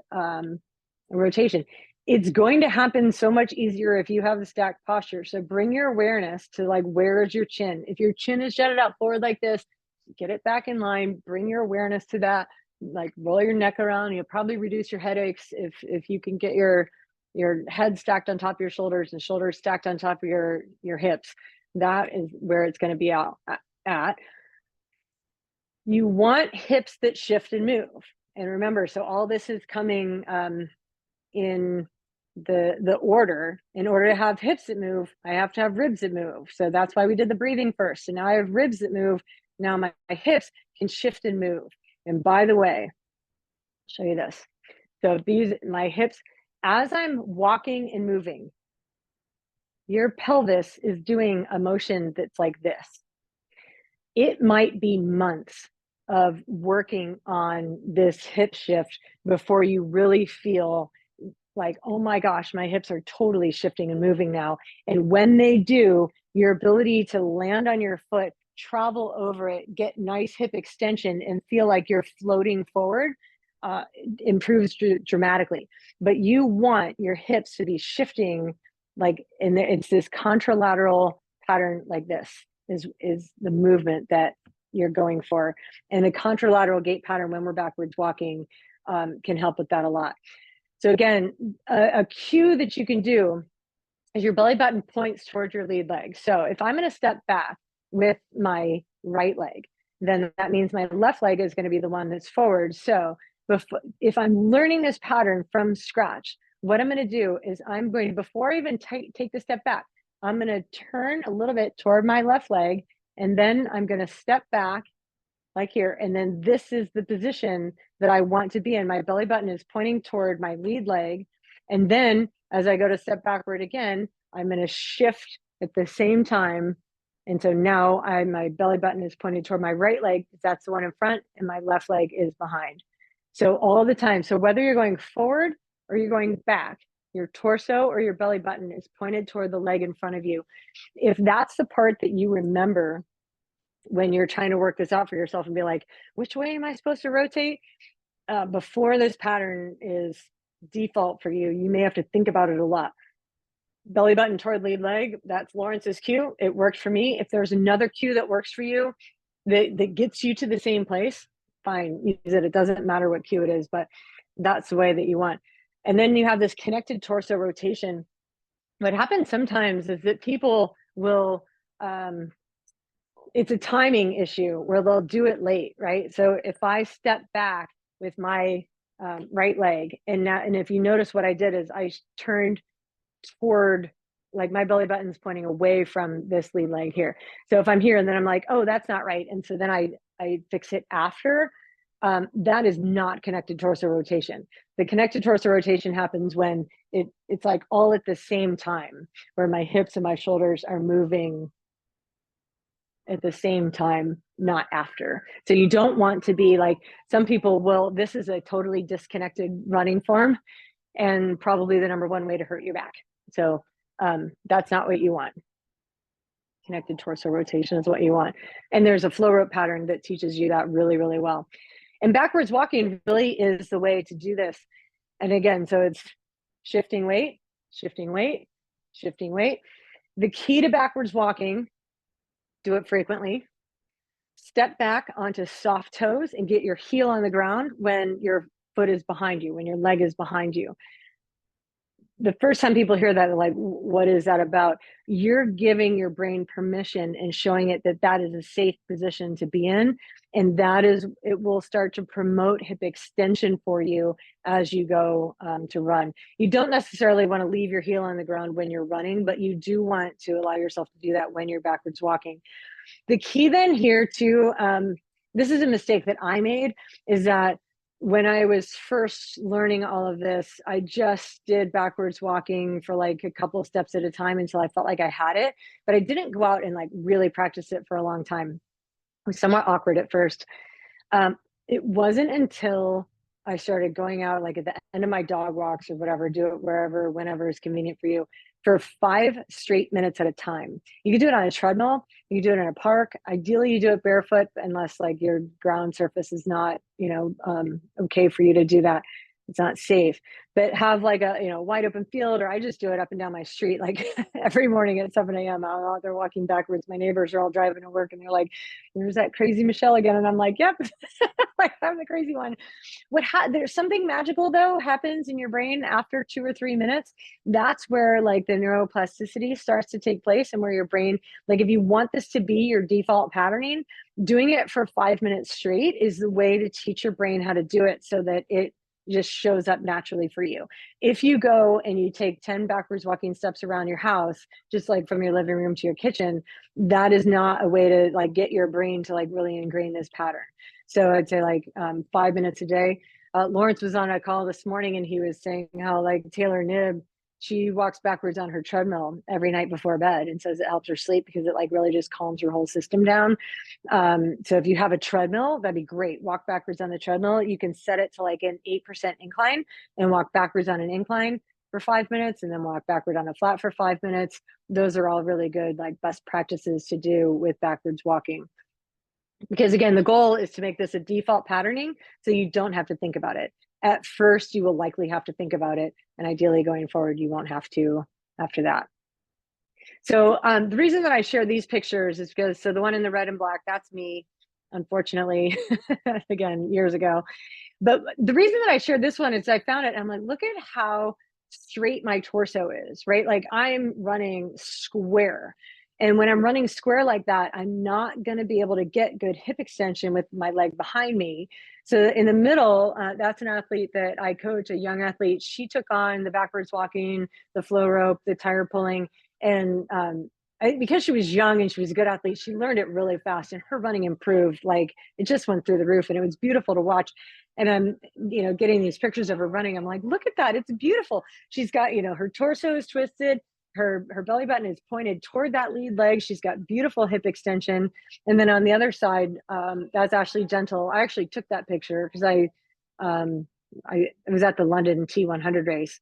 rotation. It's going to happen so much easier if you have the stacked posture. So bring your awareness to like, where is your chin? If your chin is jutted out forward like this, get it back in line, bring your awareness to that, like roll your neck around. You'll probably reduce your headaches if you can get your head stacked on top of your shoulders and shoulders stacked on top of your hips. That is where it's going to be out at. You want hips that shift and move. And remember, so all this is coming in the order. In order to have hips that move, I have to have ribs that move. So that's why we did the breathing first. So now I have ribs that move. Now my hips can shift and move. And by the way, I'll show you this. So my hips, as I'm walking and moving, your pelvis is doing a motion that's like this. It might be months of working on this hip shift before you really feel like, oh my gosh, my hips are totally shifting and moving now. And when they do, your ability to land on your foot, travel over it, get nice hip extension, and feel like you're floating forward improves dramatically. But you want your hips to be shifting, like, and it's this contralateral pattern, like this is the movement that you're going for. And the contralateral gait pattern when we're backwards walking can help with that a lot. So again, a cue that you can do is your belly button points towards your lead leg. So if I'm going to step back with my right leg, then that means my left leg is going to be the one that's forward. So if I'm learning this pattern from scratch, what I'm going to do is I'm going to, before I even take the step back, I'm going to turn a little bit toward my left leg, and then I'm going to step back like here. And then this is the position that I want to be in. My belly button is pointing toward my lead leg. And then as I go to step backward again, I'm going to shift at the same time. And so now my belly button is pointed toward my right leg, that's the one in front, and my left leg is behind. So all the time. So whether you're going forward or you're going back, your torso or your belly button is pointed toward the leg in front of you. If that's the part that you remember when you're trying to work this out for yourself and be like, which way am I supposed to rotate? Before this pattern is default for you, you may have to think about it a lot. Belly button toward lead leg, that's Lawrence's cue. It worked for me. If there's another cue that works for you that gets you to the same place, fine, use it. It doesn't matter what cue it is, but that's the way that you want. And then you have this connected torso rotation. What happens sometimes is that people will, it's a timing issue where they'll do it late, right? So if I step back with my right leg, and if you notice what I did is I turned toward, like, my belly button's pointing away from this lead leg here. So if I'm here and then I'm like, oh, that's not right, and so then I fix it after, that is not connected torso rotation. The connected torso rotation happens when it's like all at the same time, where my hips and my shoulders are moving at the same time, not after. So you don't want to be like, some people will, this is a totally disconnected running form and probably the number one way to hurt your back. So that's not what you want. Connected torso rotation is what you want. And there's a flow rope pattern that teaches you that really, really well. And backwards walking really is the way to do this. And again, so it's shifting weight, shifting weight, shifting weight. The key to backwards walking, do it frequently. Step back onto soft toes and get your heel on the ground when your foot is behind you, when your leg is behind you. The first time people hear that, they're like, what is that about? You're giving your brain permission and showing it that that is a safe position to be in. And that is, it will start to promote hip extension for you as you go to run. You don't necessarily want to leave your heel on the ground when you're running, but you do want to allow yourself to do that when you're backwards walking. The key then here too, this is a mistake that I made, is that when I was first learning all of this, I just did backwards walking for like a couple of steps at a time until I felt like I had it, but I didn't go out and like really practice it for a long time. It was somewhat awkward at first. It wasn't until I started going out, like at the end of my dog walks or whatever, do it wherever, whenever is convenient for you, for 5 straight minutes at a time. You can do it on a treadmill, you can do it in a park. Ideally, you do it barefoot, unless like your ground surface is not, okay for you to do that. It's not safe, but have like a, wide open field, or I just do it up and down my street. Like every morning at 7 a.m. I'm out there walking backwards. My neighbors are all driving to work and they're like, there's that crazy Michelle again. And I'm like, yep, like I'm the crazy one. There's something magical though happens in your brain after 2 or 3 minutes. That's where like the neuroplasticity starts to take place, and where your brain, like if you want this to be your default patterning, doing it for 5 minutes straight is the way to teach your brain how to do it, so that it just shows up naturally for you. If you go and you take 10 backwards walking steps around your house, just like from your living room to your kitchen, that is not a way to like get your brain to like really ingrain this pattern. So I'd say like 5 minutes a day. Lawrence was on a call this morning and he was saying how like Taylor Knibb, she walks backwards on her treadmill every night before bed and says it helps her sleep because it like really just calms her whole system down. So if you have a treadmill, that'd be great. Walk backwards on the treadmill. You can set it to like an 8% incline and walk backwards on an incline for 5 minutes and then walk backward on a flat for 5 minutes. Those are all really good, like best practices to do with backwards walking. Because again, the goal is to make this a default patterning so you don't have to think about it. At first, you will likely have to think about it, and ideally going forward, you won't have to after that. So the reason that I share these pictures is because, so the one in the red and black, that's me, unfortunately, again, years ago. But the reason that I shared this one is I found it, and I'm like, look at how straight my torso is, right? Like I'm running square. And when I'm running square like that, I'm not going to be able to get good hip extension with my leg behind me. So in the middle, that's an athlete that I coach, a young athlete. She took on the backwards walking, the flow rope, the tire pulling. And because she was young and she was a good athlete, she learned it really fast and her running improved. Like it just went through the roof and it was beautiful to watch. And I'm, getting these pictures of her running. I'm like, look at that. It's beautiful. She's got, her torso is twisted. Her belly button is pointed toward that lead leg. She's got beautiful hip extension. And then on the other side, that's Ashley Gentle. I actually took that picture because I was at the London T100 race.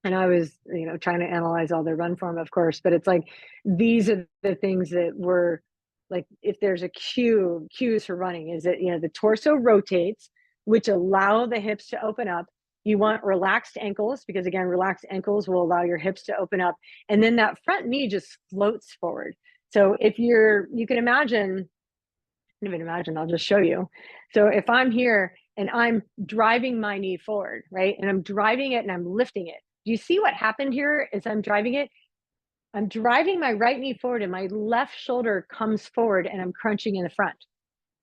And I was, trying to analyze all their run form, of course, but it's like, these are the things that were like, if there's a cues for running is that, the torso rotates, which allow the hips to open up. You want relaxed ankles because again, relaxed ankles will allow your hips to open up. And then that front knee just floats forward. So if you can imagine, I'll just show you. So if I'm here and I'm driving my knee forward, right? And I'm driving it and I'm lifting it. Do you see what happened here as I'm driving it? I'm driving my right knee forward and my left shoulder comes forward and I'm crunching in the front.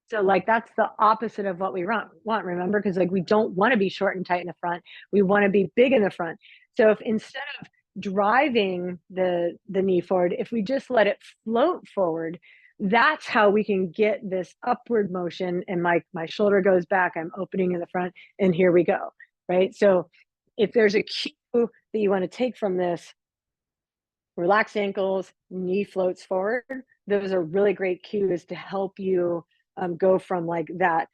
So like, that's the opposite of what we want, remember? Because like, we don't want to be short and tight in the front. We want to be big in the front. So if instead of driving the knee forward, if we just let it float forward, that's how we can get this upward motion and my shoulder goes back, I'm opening in the front and here we go, right? So if there's a cue that you want to take from this, relax ankles, knee floats forward, those are really great cues to help you go from like that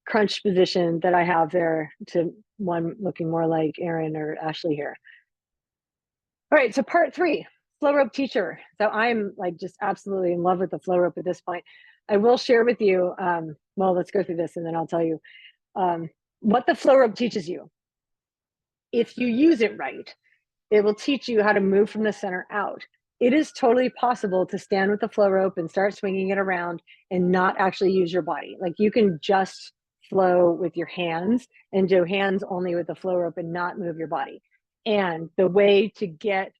crunch position that I have there to one looking more like Erin or Ashley here. All right, so part 3, flow rope teacher. So I'm like just absolutely in love with the flow rope at this point. I will share with you, well, let's go through this and then I'll tell you what the flow rope teaches you. If you use it right, it will teach you how to move from the center out. It is totally possible to stand with the flow rope and start swinging it around and not actually use your body. Like you can just flow with your hands and do hands only with the flow rope and not move your body. And the way to get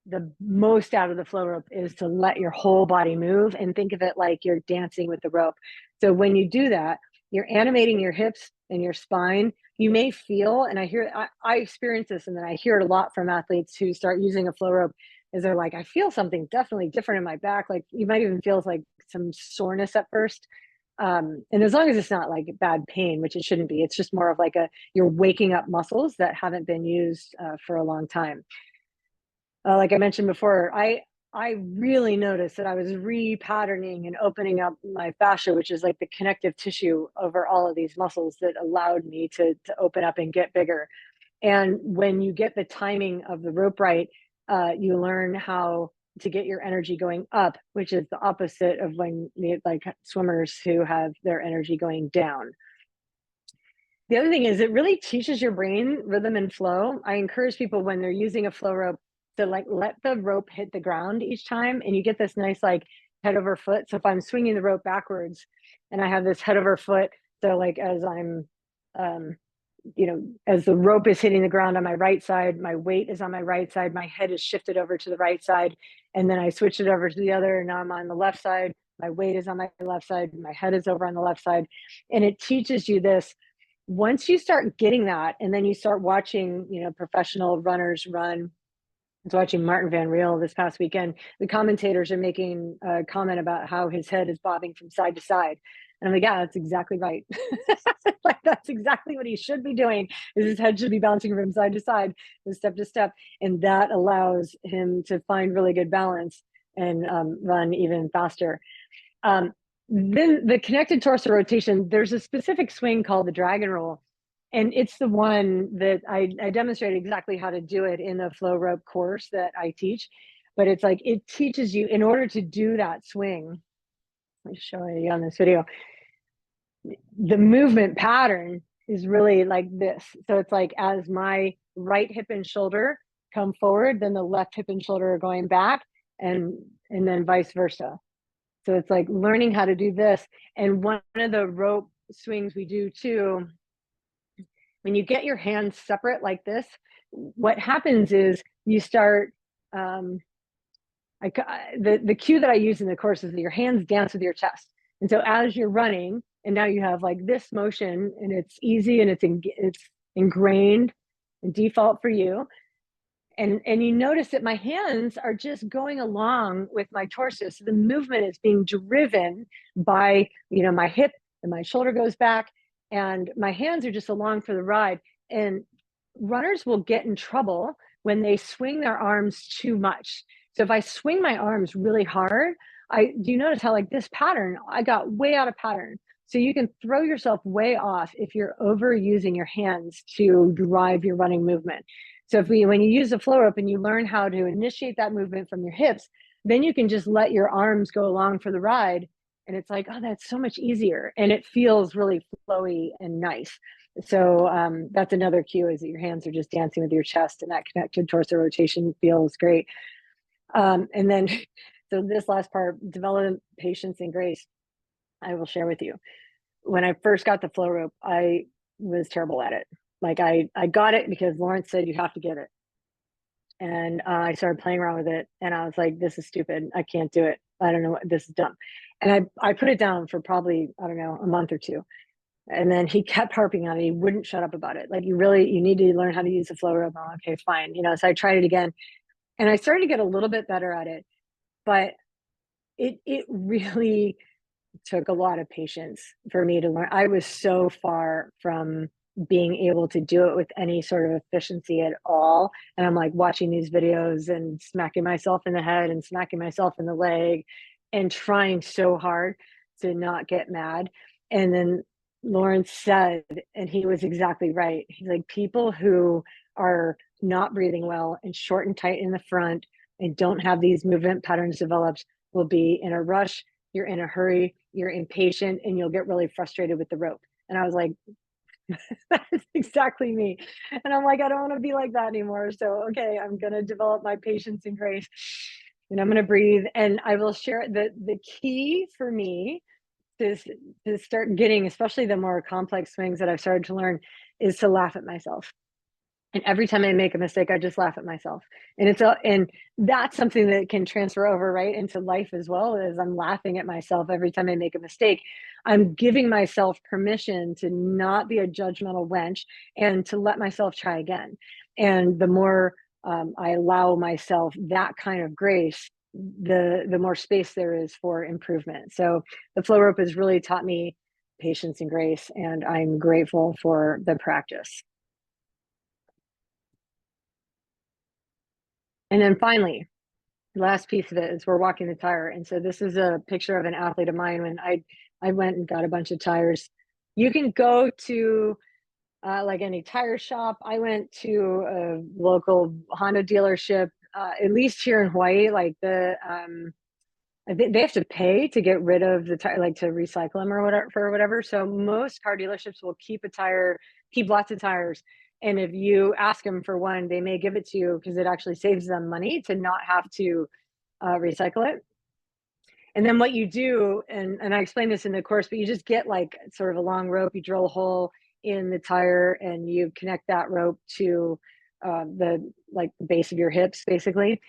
the most out of the flow rope is to let your whole body move and think of it like you're dancing with the rope. So when you do that, you're animating your hips and your spine. You may feel, and I experience this, and then I hear it a lot from athletes who start using a flow rope, is they're like, I feel something definitely different in my back. Like you might even feel like some soreness at first. And as long as it's not like bad pain, which it shouldn't be, it's just more of like you're waking up muscles that haven't been used for a long time. Like I mentioned before, I really noticed that I was repatterning and opening up my fascia, which is like the connective tissue over all of these muscles that allowed me to open up and get bigger. And when you get the timing of the rope right, you learn how to get your energy going up, which is the opposite of when like swimmers who have their energy going down. The other thing is it really teaches your brain rhythm and flow. I encourage people when they're using a flow rope to like let the rope hit the ground each time, and you get this nice like head over foot. So if I'm swinging the rope backwards and I have this head over foot, so like as I'm as the rope is hitting the ground on my right side, my weight is on my right side, my head is shifted over to the right side, and then I switch it over to the other, and now I'm on the left side, my weight is on my left side, my head is over on the left side. And it teaches you this. Once you start getting that, and then you start watching, professional runners run. I was watching Martin Van Riel this past weekend. The commentators are making a comment about how his head is bobbing from side to side. And I'm like, yeah, that's exactly right. Like, that's exactly what he should be doing, is his head should be bouncing from side to side, from step to step. And that allows him to find really good balance and run even faster. Then the connected torso rotation, there's a specific swing called the dragon roll. And it's the one that I demonstrated exactly how to do it in the flow rope course that I teach. But it's like, it teaches you, in order to do that swing, let me show you on this video, the movement pattern is really like this. So it's like, as my right hip and shoulder come forward, then the left hip and shoulder are going back, and then vice versa. So it's like learning how to do this. And one of the rope swings we do too, when you get your hands separate like this, what happens is you start, the cue that I use in the course is that your hands dance with your chest. And so as you're running, and now you have like this motion, and it's easy, and it's ingrained and default for you. And you notice that my hands are just going along with my torso. So the movement is being driven by, my hip, and my shoulder goes back, and my hands are just along for the ride. And runners will get in trouble when they swing their arms too much. So if I swing my arms really hard, do you notice how, like, this pattern, I got way out of pattern. So you can throw yourself way off if you're overusing your hands to drive your running movement. So when you use the flow rope and you learn how to initiate that movement from your hips, then you can just let your arms go along for the ride. And it's like, oh, that's so much easier. And it feels really flowy and nice. So that's another cue, is that your hands are just dancing with your chest, and that connected torso rotation feels great. And then, so this last part, develop patience and grace, I will share with you. When I first got the flow rope, I was terrible at it. Like, I got it because Lawrence said you have to get it. And I started playing around with it, and I was like, this is stupid. I can't do it. I don't know what, this is dumb. And I put it down for probably, I don't know, a month or two. And then he kept harping on it. He wouldn't shut up about it. Like, you need to learn how to use the flow rope. Oh, okay, fine. So I tried it again, and I started to get a little bit better at it, but it really took a lot of patience for me to learn. I was so far from being able to do it with any sort of efficiency at all. And I'm like watching these videos and smacking myself in the head and smacking myself in the leg and trying so hard to not get mad. And then Lawrence said, and he was exactly right, he's like, people who are not breathing well and short and tight in the front and don't have these movement patterns developed will be in a rush, you're in a hurry, you're impatient, and you'll get really frustrated with the rope. And I was like, that's exactly me. And I'm like, I don't want to be like that anymore. So, okay, I'm going to develop my patience and grace, and I'm going to breathe. And I will share the key for me to start getting, especially the more complex swings that I've started to learn, is to laugh at myself. And every time I make a mistake, I just laugh at myself. And that's something that can transfer over right into life as well. As I'm laughing at myself every time I make a mistake, I'm giving myself permission to not be a judgmental wench and to let myself try again. And the more I allow myself that kind of grace, the more space there is for improvement. So the flow rope has really taught me patience and grace, and I'm grateful for the practice. And then finally, the last piece of it is we're walking the tire. And so this is a picture of an athlete of mine when I went and got a bunch of tires. You can go to like any tire shop. I went to a local Honda dealership, at least here in Hawaii, like I think they have to pay to get rid of the tire, like to recycle them or whatever. So most car dealerships will keep lots of tires. And if you ask them for one, they may give it to you because it actually saves them money to not have to recycle it. And then what you do, and I explained this in the course, but you just get like sort of a long rope, you drill a hole in the tire and you connect that rope to the base of your hips, basically.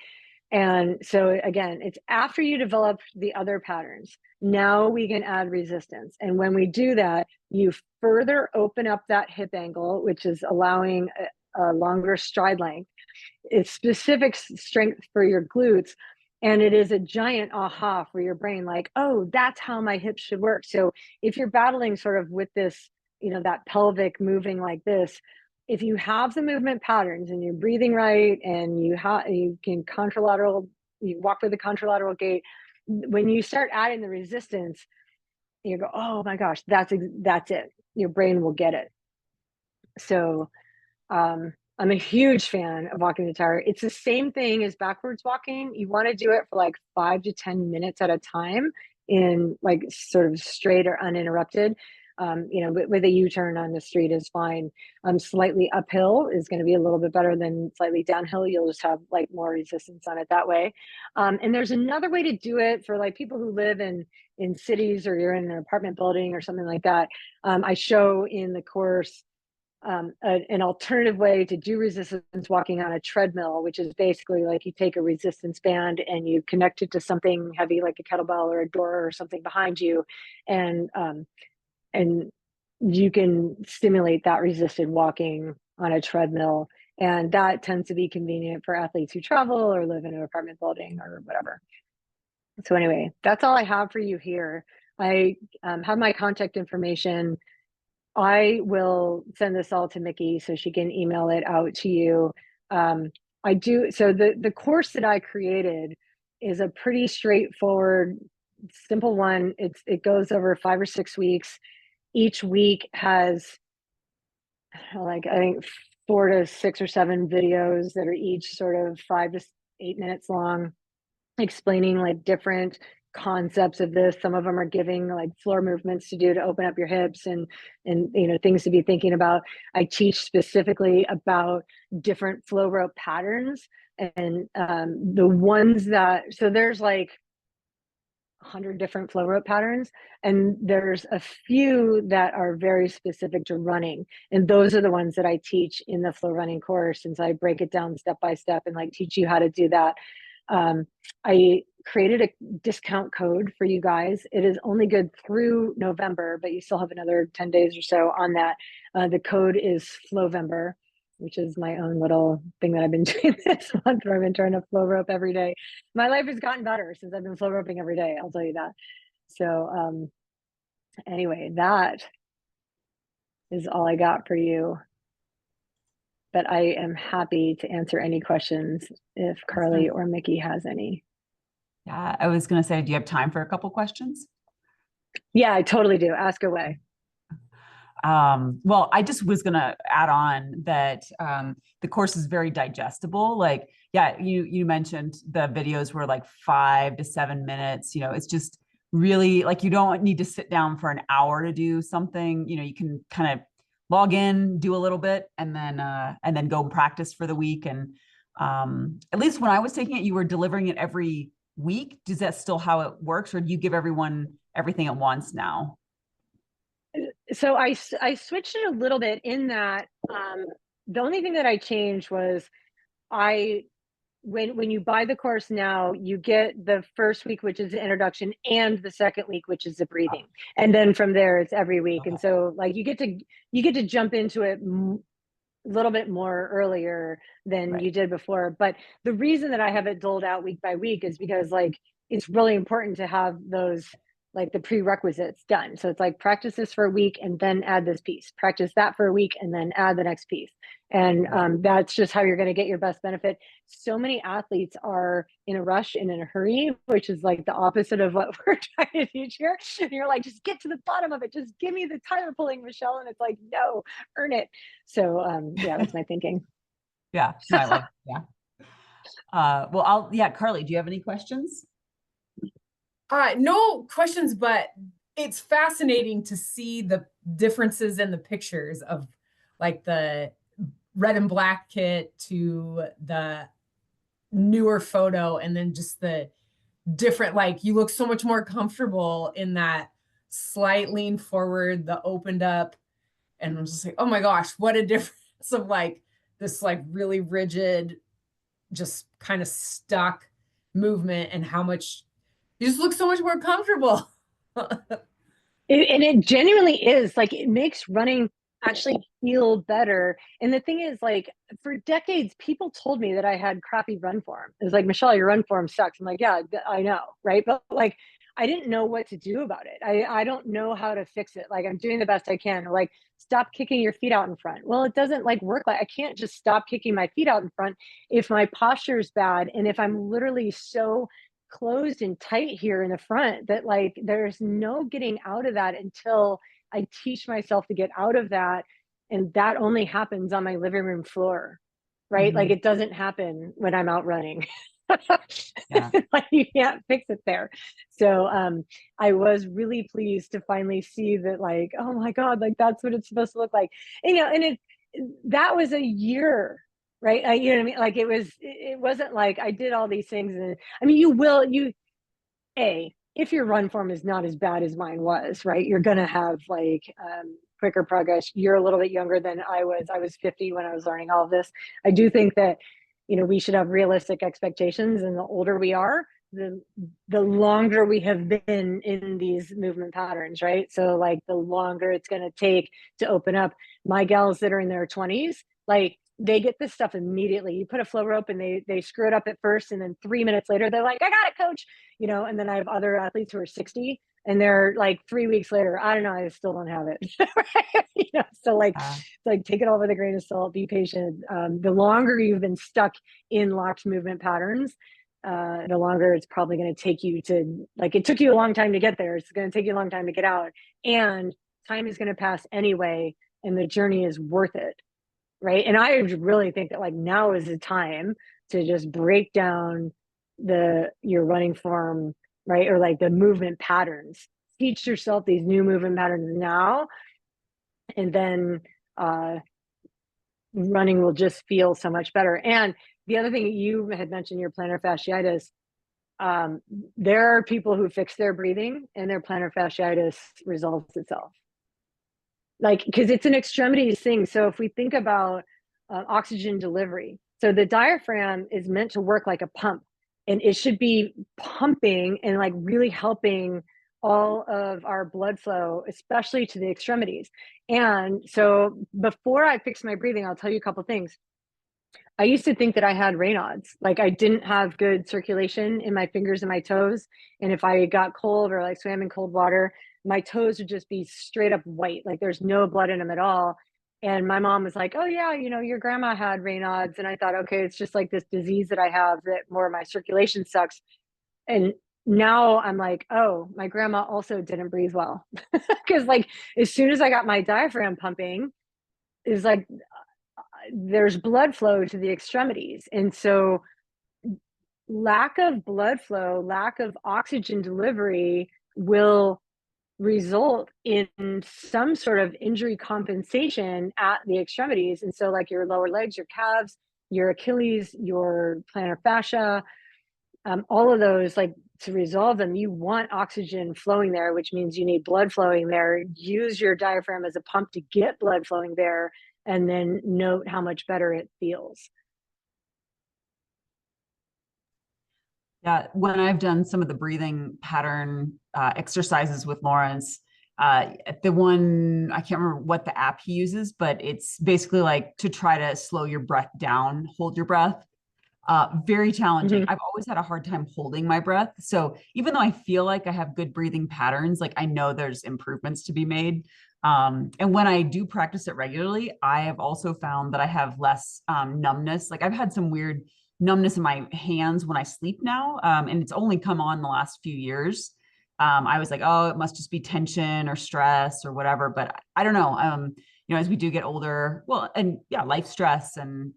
And so again, it's after you develop the other patterns, now we can add resistance. And when we do that, you further open up that hip angle, which is allowing a longer stride length. It's specific strength for your glutes, And it is a giant aha for your brain, like, oh, that's how my hips should work. So if you're battling sort of with this, that pelvic moving like this, if you have the movement patterns and you're breathing right and you can contralateral, you walk with the contralateral gait, when you start adding the resistance, you go, oh my gosh, that's it. Your brain will get it. So I'm a huge fan of walking the tower. It's the same thing as backwards walking. You want to do it for like 5 to 10 minutes at a time in like sort of straight or uninterrupted. With a U-turn on the street is fine. Slightly uphill is going to be a little bit better than slightly downhill. You'll just have like more resistance on it that way. And there's another way to do it for like people who live in cities, or you're in an apartment building or something like that. I show in the course an alternative way to do resistance walking on a treadmill, which is basically like you take a resistance band and you connect it to something heavy like a kettlebell or a door or something behind you, and you can stimulate that resisted walking on a treadmill, and that tends to be convenient for athletes who travel or live in an apartment building or whatever. So anyway, that's all I have for you here. I have my contact information. I will send this all to Mickey so she can email it out to you. I do. So the course that I created is a pretty straightforward, simple one. It goes over 5 or 6 weeks. Each week has like, I think 4 to 6 or 7 videos that are each sort of 5 to 8 minutes long, explaining like different concepts of this. Some of them are giving like floor movements to do to open up your hips and things to be thinking about. I teach specifically about different flow rope patterns, and the ones that, so there's like 100 different flow rope patterns, and there's a few that are very specific to running, and those are the ones that I teach in the FlowRunning course, since I break it down step by step and like teach you how to do that. I created a discount code for you guys. It is only good through November, but you still have another 10 days or so on that. The code is Flowvember, which is my own little thing that I've been doing this month, where I've been trying to flow rope every day. My life has gotten better since I've been flow roping every day, I'll tell you that. So anyway, that is all I got for you. But I am happy to answer any questions if Carly or Mickey has any. Yeah, I was going to say, do you have time for a couple questions? Yeah, I totally do. Ask away. Well, I just was going to add on that the course is very digestible. Like, yeah, you mentioned the videos were like 5 to 7 minutes. It's just really like, you don't need to sit down for an hour to do something. You can kind of log in, do a little bit, and then go practice for the week. And at least when I was taking it, you were delivering it every week. Is that still how it works, or do you give everyone everything at once now? So I switched it a little bit in that the only thing that I changed was when you buy the course now, you get the first week, which is the introduction, and the second week, which is the breathing, and then from there it's every week. Okay. And so like you get to jump into it a little bit more earlier than you did before. But the reason that I have it doled out week by week is because like it's really important to have those, like the prerequisites done. So it's like practice this for a week and then add this piece, practice that for a week and then add the next piece. And that's just how you're going to get your best benefit. So many athletes are in a rush and in a hurry, which is like the opposite of what we're trying to teach here. And you're like, just get to the bottom of it. Just give me the tire pulling, Michelle. And it's like, no, earn it. So yeah, that's my thinking. Yeah, no, I love it. Yeah. Well, Carly, do you have any questions? No questions, but it's fascinating to see the differences in the pictures of like the red and black kit to the newer photo, and then just the different, like you look so much more comfortable in that slight lean forward, the opened up, and I'm just like, oh my gosh, what a difference of like this like really rigid, just kind of stuck movement, and how much you just look so much more comfortable. And it genuinely is like, it makes running actually feel better. And the thing is, like, for decades, people told me that I had crappy run form. It was like, Michelle, your run form sucks. I'm like, yeah, I know, right? But like, I didn't know what to do about it. I don't know how to fix it. Like, I'm doing the best I can. Or like, stop kicking your feet out in front. Well, it doesn't like work. Like, I can't just stop kicking my feet out in front if my posture is bad and if I'm literally so closed and tight here in the front that like there's no getting out of that until I teach myself to get out of that. And that only happens on my living room floor, right? Like, it doesn't happen when I'm out running. Yeah. Like, you can't fix it there. So I was really pleased to finally see that, like, oh my God, like that's what it's supposed to look like. And, you know, and that was a year, right? You know what I mean? Like, it wasn't like I did all these things. And I mean, if your run form is not as bad as mine was, right, you're going to have like quicker progress. You're a little bit younger than I was. I was 50 when I was learning all of this. I do think that, you know, we should have realistic expectations, and the older we are, the longer we have been in these movement patterns, right? So like the longer it's going to take to open up. My gals that are in their 20s, like, they get this stuff immediately. You put a flow rope and they screw it up at first, and then 3 minutes later they're like, I got it, coach. You know, and then I have other athletes who are 60 and they're like 3 weeks later, I don't know, I still don't have it. You know, so like, take it all with a grain of salt, be patient. The longer you've been stuck in locked movement patterns, the longer it's probably going to take you to, like, it took you a long time to get there. It's going to take you a long time to get out, and time is going to pass anyway. And the journey is worth it. Right. And I really think that like now is the time to just break down your running form, right? Or like the movement patterns. Teach yourself these new movement patterns now, and then running will just feel so much better. And the other thing you had mentioned, your plantar fasciitis, there are people who fix their breathing and their plantar fasciitis resolves itself. Like, because it's an extremities thing. So if we think about oxygen delivery, so the diaphragm is meant to work like a pump, and it should be pumping and like really helping all of our blood flow, especially to the extremities. And so before I fixed my breathing, I'll tell you a couple things. I used to think that I had Raynaud's, like I didn't have good circulation in my fingers and my toes. And if I got cold or like swam in cold water, my toes would just be straight up white. Like there's no blood in them at all. And my mom was like, oh yeah, you know, your grandma had Raynaud's. And I thought, okay, it's just like this disease that I have that more of my circulation sucks. And now I'm like, oh, my grandma also didn't breathe well. Cause like, as soon as I got my diaphragm pumping, is like, there's blood flow to the extremities. And so lack of blood flow, lack of oxygen delivery will result in some sort of injury compensation at the extremities. And so like your lower legs, your calves, your Achilles, your plantar fascia, all of those, like to resolve them, you want oxygen flowing there, which means you need blood flowing there. Use your diaphragm as a pump to get blood flowing there, and then note how much better it feels. Yeah, when I've done some of the breathing pattern exercises with Lawrence, the one, I can't remember what the app he uses, but it's basically like to try to slow your breath down, hold your breath. Very challenging. I've always had a hard time holding my breath. So even though I feel like I have good breathing patterns, like I know there's improvements to be made. And when I do practice it regularly, I have also found that I have less numbness. Like I've had some weird numbness in my hands when I sleep now. And it's only come on the last few years. I was like, oh, it must just be tension or stress or whatever. But I don't know. You know, as we do get older, well, and yeah, life stress and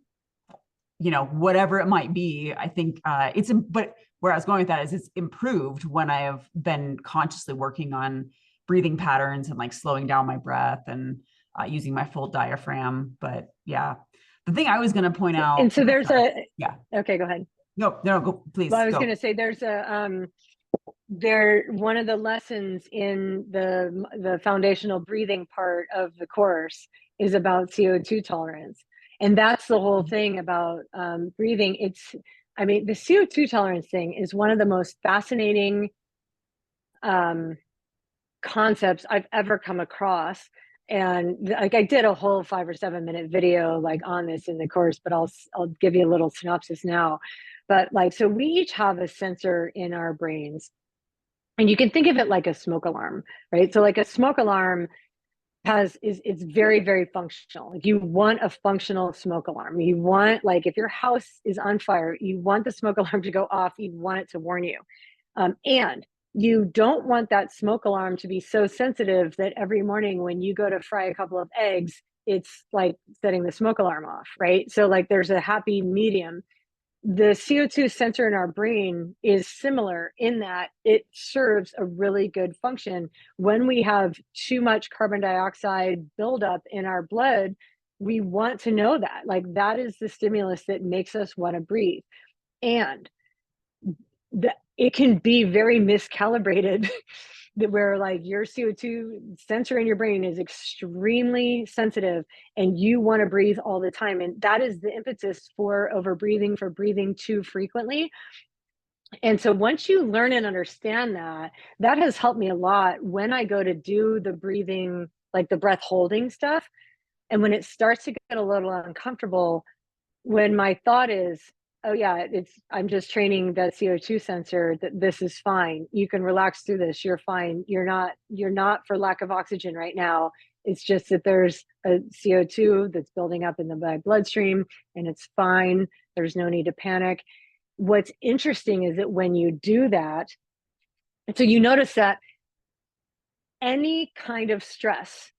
you know, whatever it might be, I think but where I was going with that is it's improved when I have been consciously working on breathing patterns and like slowing down my breath and using my full diaphragm. But yeah, the thing I was going to point out. And so there's yeah. Okay, go ahead. No, go, please. Well, I was going to say there's one of the lessons in the foundational breathing part of the course is about CO2 tolerance. And that's the whole thing about breathing. The CO2 tolerance thing is one of the most fascinating concepts I've ever come across. And like I did a whole 5 or 7 minute video like on this in the course, but I'll give you a little synopsis now. But like, so we each have a sensor in our brains, and you can think of it like a smoke alarm, right? So like a smoke alarm it's very, very functional. Like you want a functional smoke alarm. You want, like, if your house is on fire, you want the smoke alarm to go off. You want it to warn you. And you don't want that smoke alarm to be so sensitive that every morning when you go to fry a couple of eggs, it's like setting the smoke alarm off, right? So like there's a happy medium. The CO2 sensor in our brain is similar in that it serves a really good function. When we have too much carbon dioxide buildup in our blood, we want to know that. Like that is the stimulus that makes us want to breathe. And it can be very miscalibrated where like your CO2 sensor in your brain is extremely sensitive and you want to breathe all the time. And that is the impetus for overbreathing, for breathing too frequently. And so once you learn and understand that, that has helped me a lot when I go to do the breathing, like the breath holding stuff. And when it starts to get a little uncomfortable, when my thought is, oh yeah, I'm just training that CO2 sensor that this is fine. You can relax through this. You're fine. You're not for lack of oxygen right now. It's just that there's a CO2 that's building up in the bloodstream and it's fine. There's no need to panic. What's interesting is that when you do that, so you notice that any kind of stress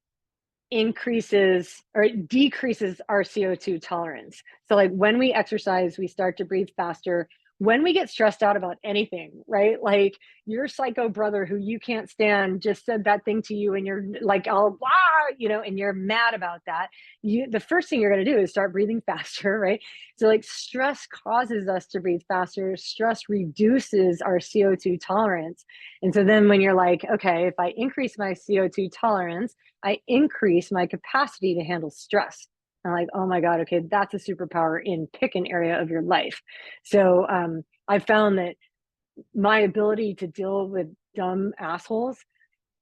increases or decreases our CO2 tolerance. So like when we exercise, we start to breathe faster. When we get stressed out about anything, right? Like your psycho brother who you can't stand just said that thing to you and you're like, oh, wow, and you're mad about that. The first thing you're going to do is start breathing faster, right? So like stress causes us to breathe faster. Stress reduces our CO2 tolerance. And so then when you're like, okay, if I increase my CO2 tolerance, I increase my capacity to handle stress. I'm like, oh my God, okay, that's a superpower in pick an area of your life. So I found that my ability to deal with dumb assholes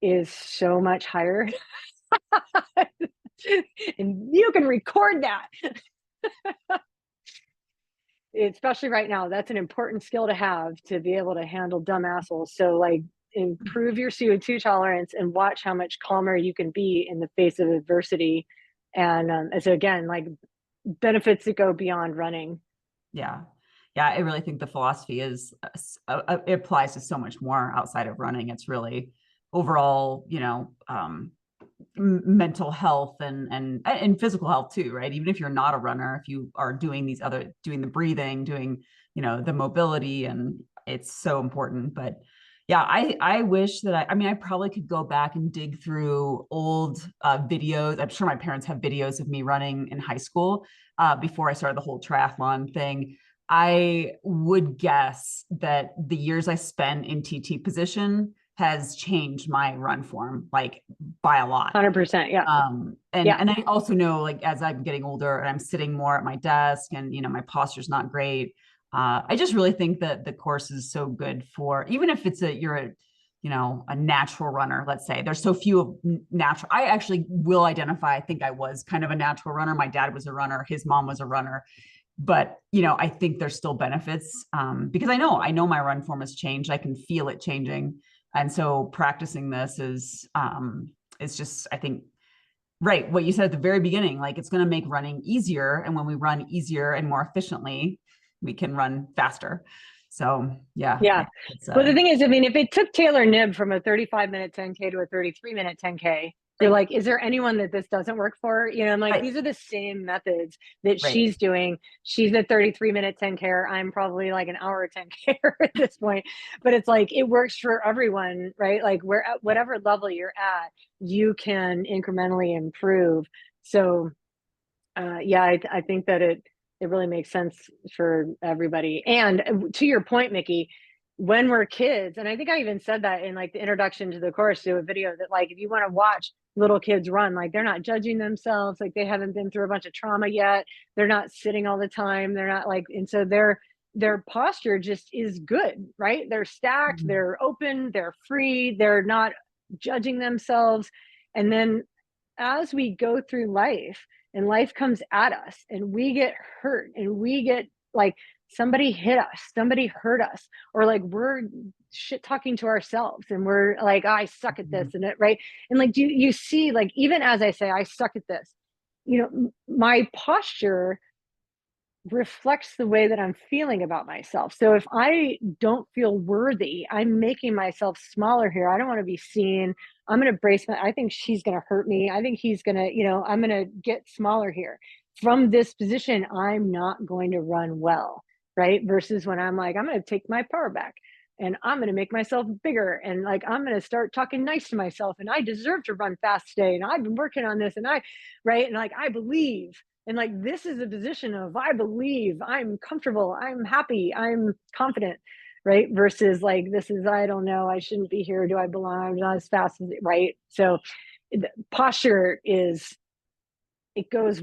is so much higher. And you can record that. Especially right now, that's an important skill to have to be able to handle dumb assholes. So like improve your CO2 tolerance and watch how much calmer you can be in the face of adversity. And so again, like benefits that go beyond running. Yeah. Yeah. I really think the philosophy is, it applies to so much more outside of running. It's really overall, mental health and physical health too, right? Even if you're not a runner, if you are doing doing the breathing, doing, the mobility, and it's so important. But yeah, I wish that I probably could go back and dig through old videos. I'm sure my parents have videos of me running in high school before I started the whole triathlon thing. I would guess that the years I spent in TT position has changed my run form like by a lot. 100%. Yeah. And I also know, like, as I'm getting older and I'm sitting more at my desk and, my posture's not great. I just really think that the course is so good for, even if you're a natural runner, let's say. There's so few natural. I actually will identify, I think I was kind of a natural runner. My dad was a runner. His mom was a runner. But, I think there's still benefits because I know my run form has changed. I can feel it changing. And so practicing this is just, I think, right, what you said at the very beginning, like it's going to make running easier. And when we run easier and more efficiently, we can run faster. So yeah. Yeah. But the thing is, if it took Taylor Knibb from a 35-minute 10K to a 33-minute 10K, you're like, is there anyone that this doesn't work for? I'm like, right. These are the same methods that she's doing. She's a 33-minute 10K. I'm probably like an hour 10K at this point, but it's like, it works for everyone, right? Like whatever level you're at, you can incrementally improve. So I think that it really makes sense for everybody. And to your point, Mickey, when we're kids, and I think I even said that in like the introduction to the course, to a video, that like, if you want to watch little kids run, like they're not judging themselves, like they haven't been through a bunch of trauma yet. They're not sitting all the time. They're not like, and so their posture just is good, right? They're stacked, they're open, they're free, they're not judging themselves. And then as we go through life and life comes at us and we get hurt and we get like somebody hit us, somebody hurt us, or like we're shit talking to ourselves and we're like, oh, I suck at this and it, right? And like, do you see, like, even as I say, I suck at this, my posture reflects the way that I'm feeling about myself. So if I don't feel worthy, I'm making myself smaller here. I don't want to be seen. I'm going to brace I think she's going to hurt me. I think he's going to, I'm going to get smaller here. From this position, I'm not going to run well, right? Versus when I'm like, I'm going to take my power back and I'm going to make myself bigger. And like, I'm going to start talking nice to myself and I deserve to run fast today. And I've been working on this right? And like, I believe. And like, this is a position of, I believe, I'm comfortable, I'm happy, I'm confident, right? Versus like, this is, I don't know, I shouldn't be here. Do I belong? I'm not as fast as it, right? So posture it goes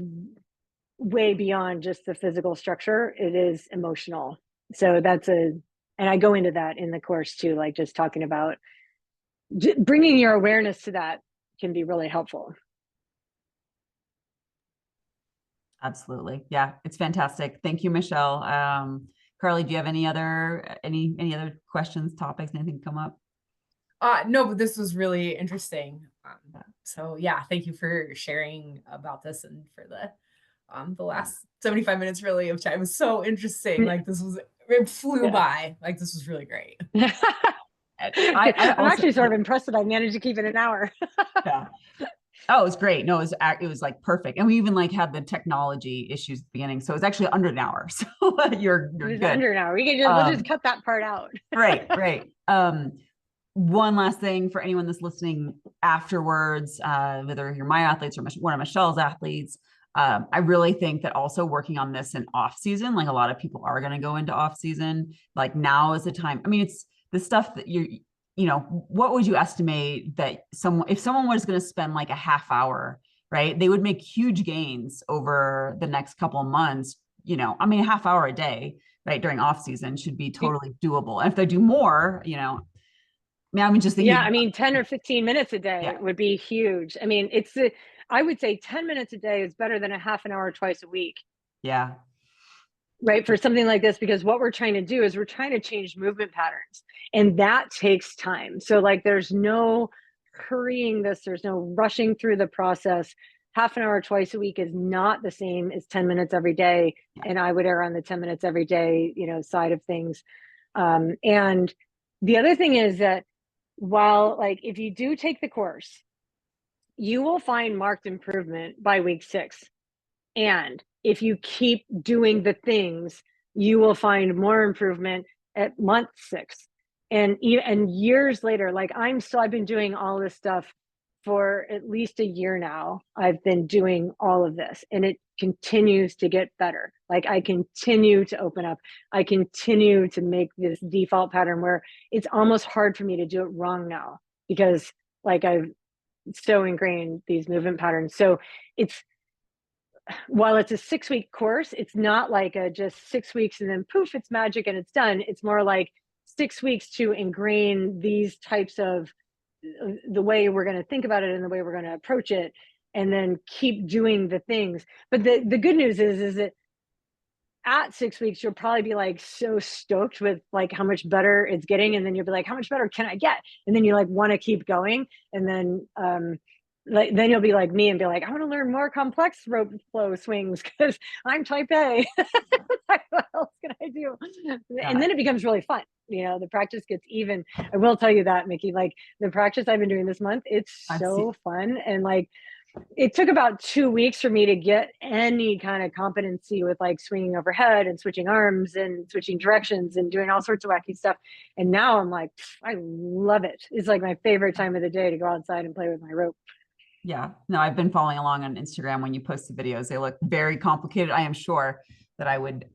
way beyond just the physical structure. It is emotional. So and I go into that in the course too, like just talking about bringing your awareness to that can be really helpful. Absolutely. Yeah, it's fantastic. Thank you, Michelle. Carly, do you have any other questions, topics, anything come up? No, but this was really interesting. So yeah, thank you for sharing about this and for the last 75 minutes really of time. It was so interesting. Like it flew by. Like this was really great. I'm actually sort of impressed that I managed to keep it an hour. Yeah. Oh, it was great. No, it was like perfect. And we even like had the technology issues at the beginning. So it was actually under an hour. So you're good. Under an hour. We'll just cut that part out. Right. One last thing for anyone that's listening afterwards, whether you're my athletes or one of Michelle's athletes, I really think that also working on this in off season, like a lot of people are going to go into off season, like now is the time. I mean, it's the stuff that what would you estimate that if someone was going to spend like a half hour, right, they would make huge gains over the next couple of months. I mean, a half hour a day, right, during off season should be totally doable. And if they do more, I'm just thinking. Yeah, I mean, 10 or 15 minutes a day would be huge. I mean, I would say 10 minutes a day is better than a half an hour twice a week. Yeah. Right, for something like this, because what we're trying to do is we're trying to change movement patterns, and that takes time. So like, there's no hurrying this, there's no rushing through the process. Half an hour twice a week is not the same as 10 minutes every day. And I would err on the 10 minutes every day, side of things. And the other thing is that while like, if you do take the course, you will find marked improvement by week 6. And if you keep doing the things, you will find more improvement at month 6. And years later, like I've been doing all this stuff for at least a year now. I've been doing all of this and it continues to get better. Like I continue to open up. I continue to make this default pattern where it's almost hard for me to do it wrong now, because like I've so ingrained these movement patterns. So while it's a 6-week course, it's not like just 6 weeks and then poof, it's magic and it's done. It's more like 6 weeks to ingrain these types of the way we're going to think about it and the way we're going to approach it, and then keep doing the things. But the good news is that at 6 weeks, you'll probably be like so stoked with like how much better it's getting. And then you'll be like, how much better can I get? And then you like want to keep going. And then, then you'll be like me and be like, I want to learn more complex rope flow swings because I'm type A. Like, what else can I do? Yeah. And then it becomes really fun. The practice gets even. I will tell you that, Mickey, like the practice I've been doing this month, it's so fun. And like, it took about 2 weeks for me to get any kind of competency with like swinging overhead and switching arms and switching directions and doing all sorts of wacky stuff. And now I'm like, I love it. It's like my favorite time of the day to go outside and play with my rope. Yeah, no, I've been following along on Instagram when you post the videos. They look very complicated. I am sure that I would,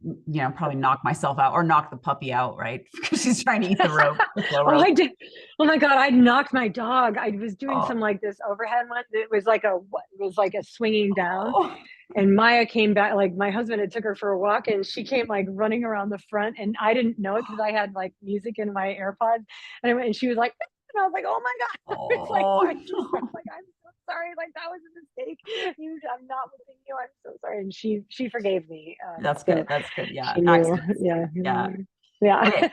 probably knock myself out or knock the puppy out, right? Because she's trying to eat the rope. Oh, I did. Oh my God, I knocked my dog. I was doing some like this overhead one. It was like a swinging down. And Maya came back, like my husband had took her for a walk and she came like running around the front, and I didn't know it because I had like music in my AirPods, and she was like, and I was like, oh my God. It's like, I'm so sorry, like that was a mistake. I'm not with you. I'm so sorry. And she forgave me. That's So good. That's good. Yeah. she knew. Excellent. Yeah. Yeah. Yeah. Okay.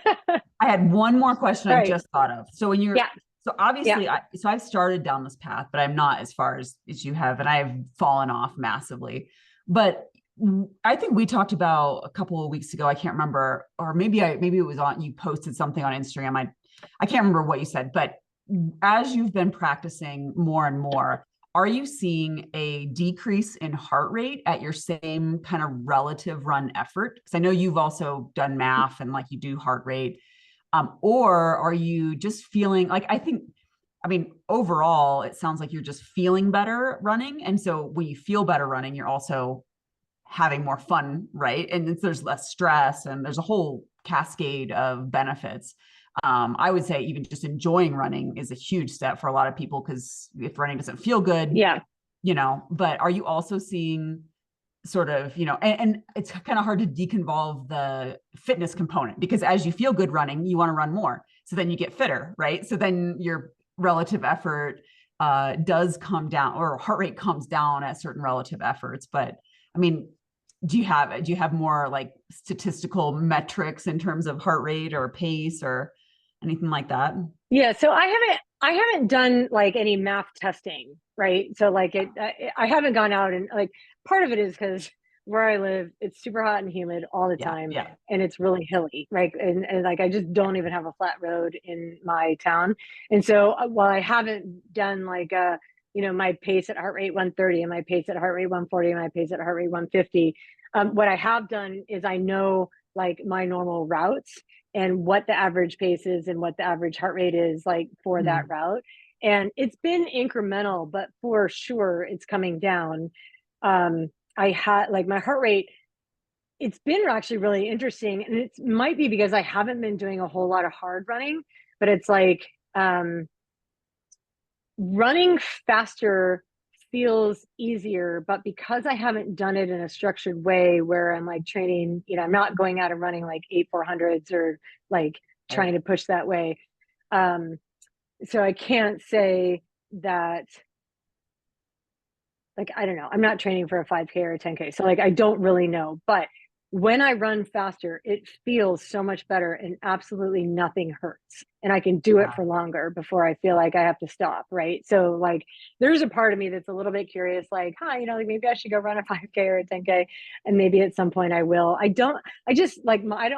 I had one more question All I right. just thought of. So when you're, Yeah. so Yeah. obviously so I've started down this path, but I'm not as far as you have, and I've fallen off massively. But I think we talked about a couple of weeks ago, I can't remember, or maybe it was on, you posted something on Instagram. I can't remember what you said, but as you've been practicing more and more, are you seeing a decrease in heart rate at your same kind of relative run effort? Because I know you've also done math and like you do heart rate. Or are you just feeling like, I mean, overall, it sounds like you're just feeling better running. And so when you feel better running, you're also having more fun, right? And there's less stress and there's a whole cascade of benefits. I would say even just enjoying running is a huge step for a lot of people, because if running doesn't feel good, Yeah. but are you also seeing sort of, and it's kind of hard to deconvolve the fitness component, because as you feel good running, you want to run more. So then you get fitter, right? So then your relative effort does come down, or heart rate comes down at certain relative efforts. But I mean, do you have more like statistical metrics in terms of heart rate or pace or anything like that? Yeah. So I haven't done like any math testing, right? So like I haven't gone out and like, part of it is because where I live, it's super hot and humid all the Yeah. time, Yeah. and it's really hilly, right? And like I just don't even have a flat road in my town. And so while I haven't done like my pace at heart rate 130 and my pace at heart rate 140 and my pace at heart rate 150, what I have done is I know like my normal routes and what the average pace is and what the average heart rate is like for that route. And it's been incremental, but for sure it's coming down. I had like my heart rate, it's been actually really interesting. And it might be because I haven't been doing a whole lot of hard running, but it's like running faster feels easier, but because I haven't done it in a structured way where I'm like training, I'm not going out and running like 8 400s or like trying to push that way. So I can't say that, like, I don't know, I'm not training for a 5K or a 10K. So like, I don't really know, but when I run faster, it feels so much better and absolutely nothing hurts. And I can do it for longer before I feel like I have to stop. Right. So like, there's a part of me that's a little bit curious, like, like maybe I should go run a 5K or a 10K. And maybe at some point I will. I don't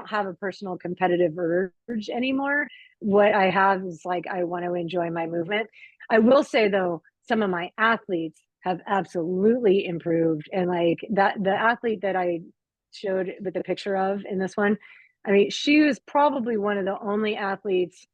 have a personal competitive urge anymore. What I have is like, I want to enjoy my movement. I will say though, some of my athletes have absolutely improved. And like that, the athlete that I showed with the picture of in this one, I mean, she was probably one of the only athletes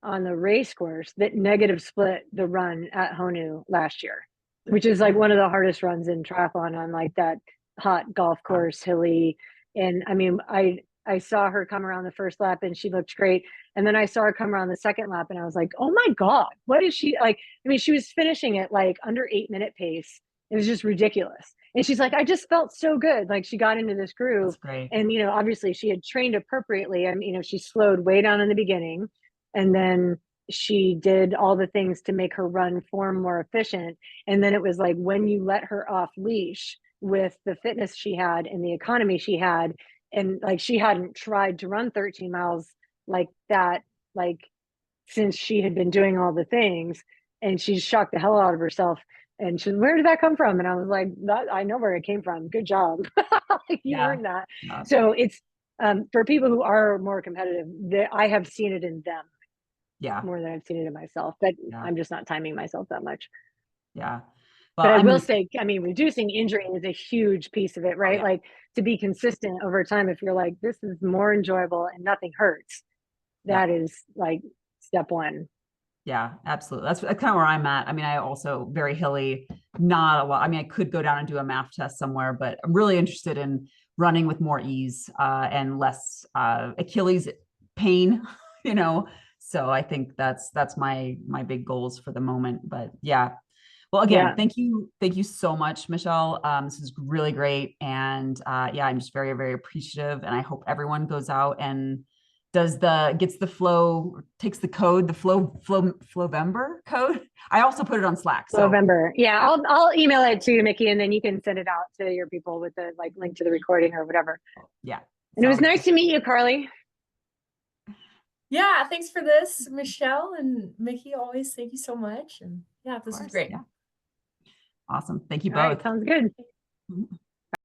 on the race course that negative split the run at Honu last year, which is like one of the hardest runs in triathlon on like that hot golf course, hilly. And I mean, I saw her come around the first lap and she looked great. And then I saw her come around the second lap and I was like, oh my God, what is she like? I mean, she was finishing at like under 8-minute pace. It was just ridiculous. And she's like, I just felt so good. Like she got into this groove. And, obviously she had trained appropriately. I mean, she slowed way down in the beginning. And then she did all the things to make her run form more efficient. And then it was like, when you let her off leash with the fitness she had and the economy she had, and like she hadn't tried to run 13 miles like that, like since she had been doing all the things, and she shocked the hell out of herself. And she, where did that come from? And I was like, I know where it came from. Good job. Like, you earned that. So it's for people who are more competitive, I have seen it in them more than I've seen it in myself, but I'm just not timing myself that much. Well, but I will say, I mean, reducing injury is a huge piece of it, right? Like to be consistent over time, if you're like, this is more enjoyable and nothing hurts, that is like step one. Yeah, absolutely. That's kind of where I'm at. I mean, I also very hilly, not a lot. I mean, I could go down and do a math test somewhere, but I'm really interested in running with more ease and less Achilles pain, So I think that's my big goals for the moment. But yeah. Well, again, thank you so much, Michelle. This is really great. And I'm just very, very appreciative. And I hope everyone goes out and gets the flow, takes the code, the Flowember code. I also put it on Slack. So November. Yeah, I'll email it to you, Mickey, and then you can send it out to your people with the like link to the recording or whatever. yeah. And it was sounds nice good. to meet you, Carly. Yeah, thanks for this, Michelle and Mickey. Always, thank you so much. And yeah, this is course, great. yeah. Awesome. Thank you All right, both. sounds good. Mhm.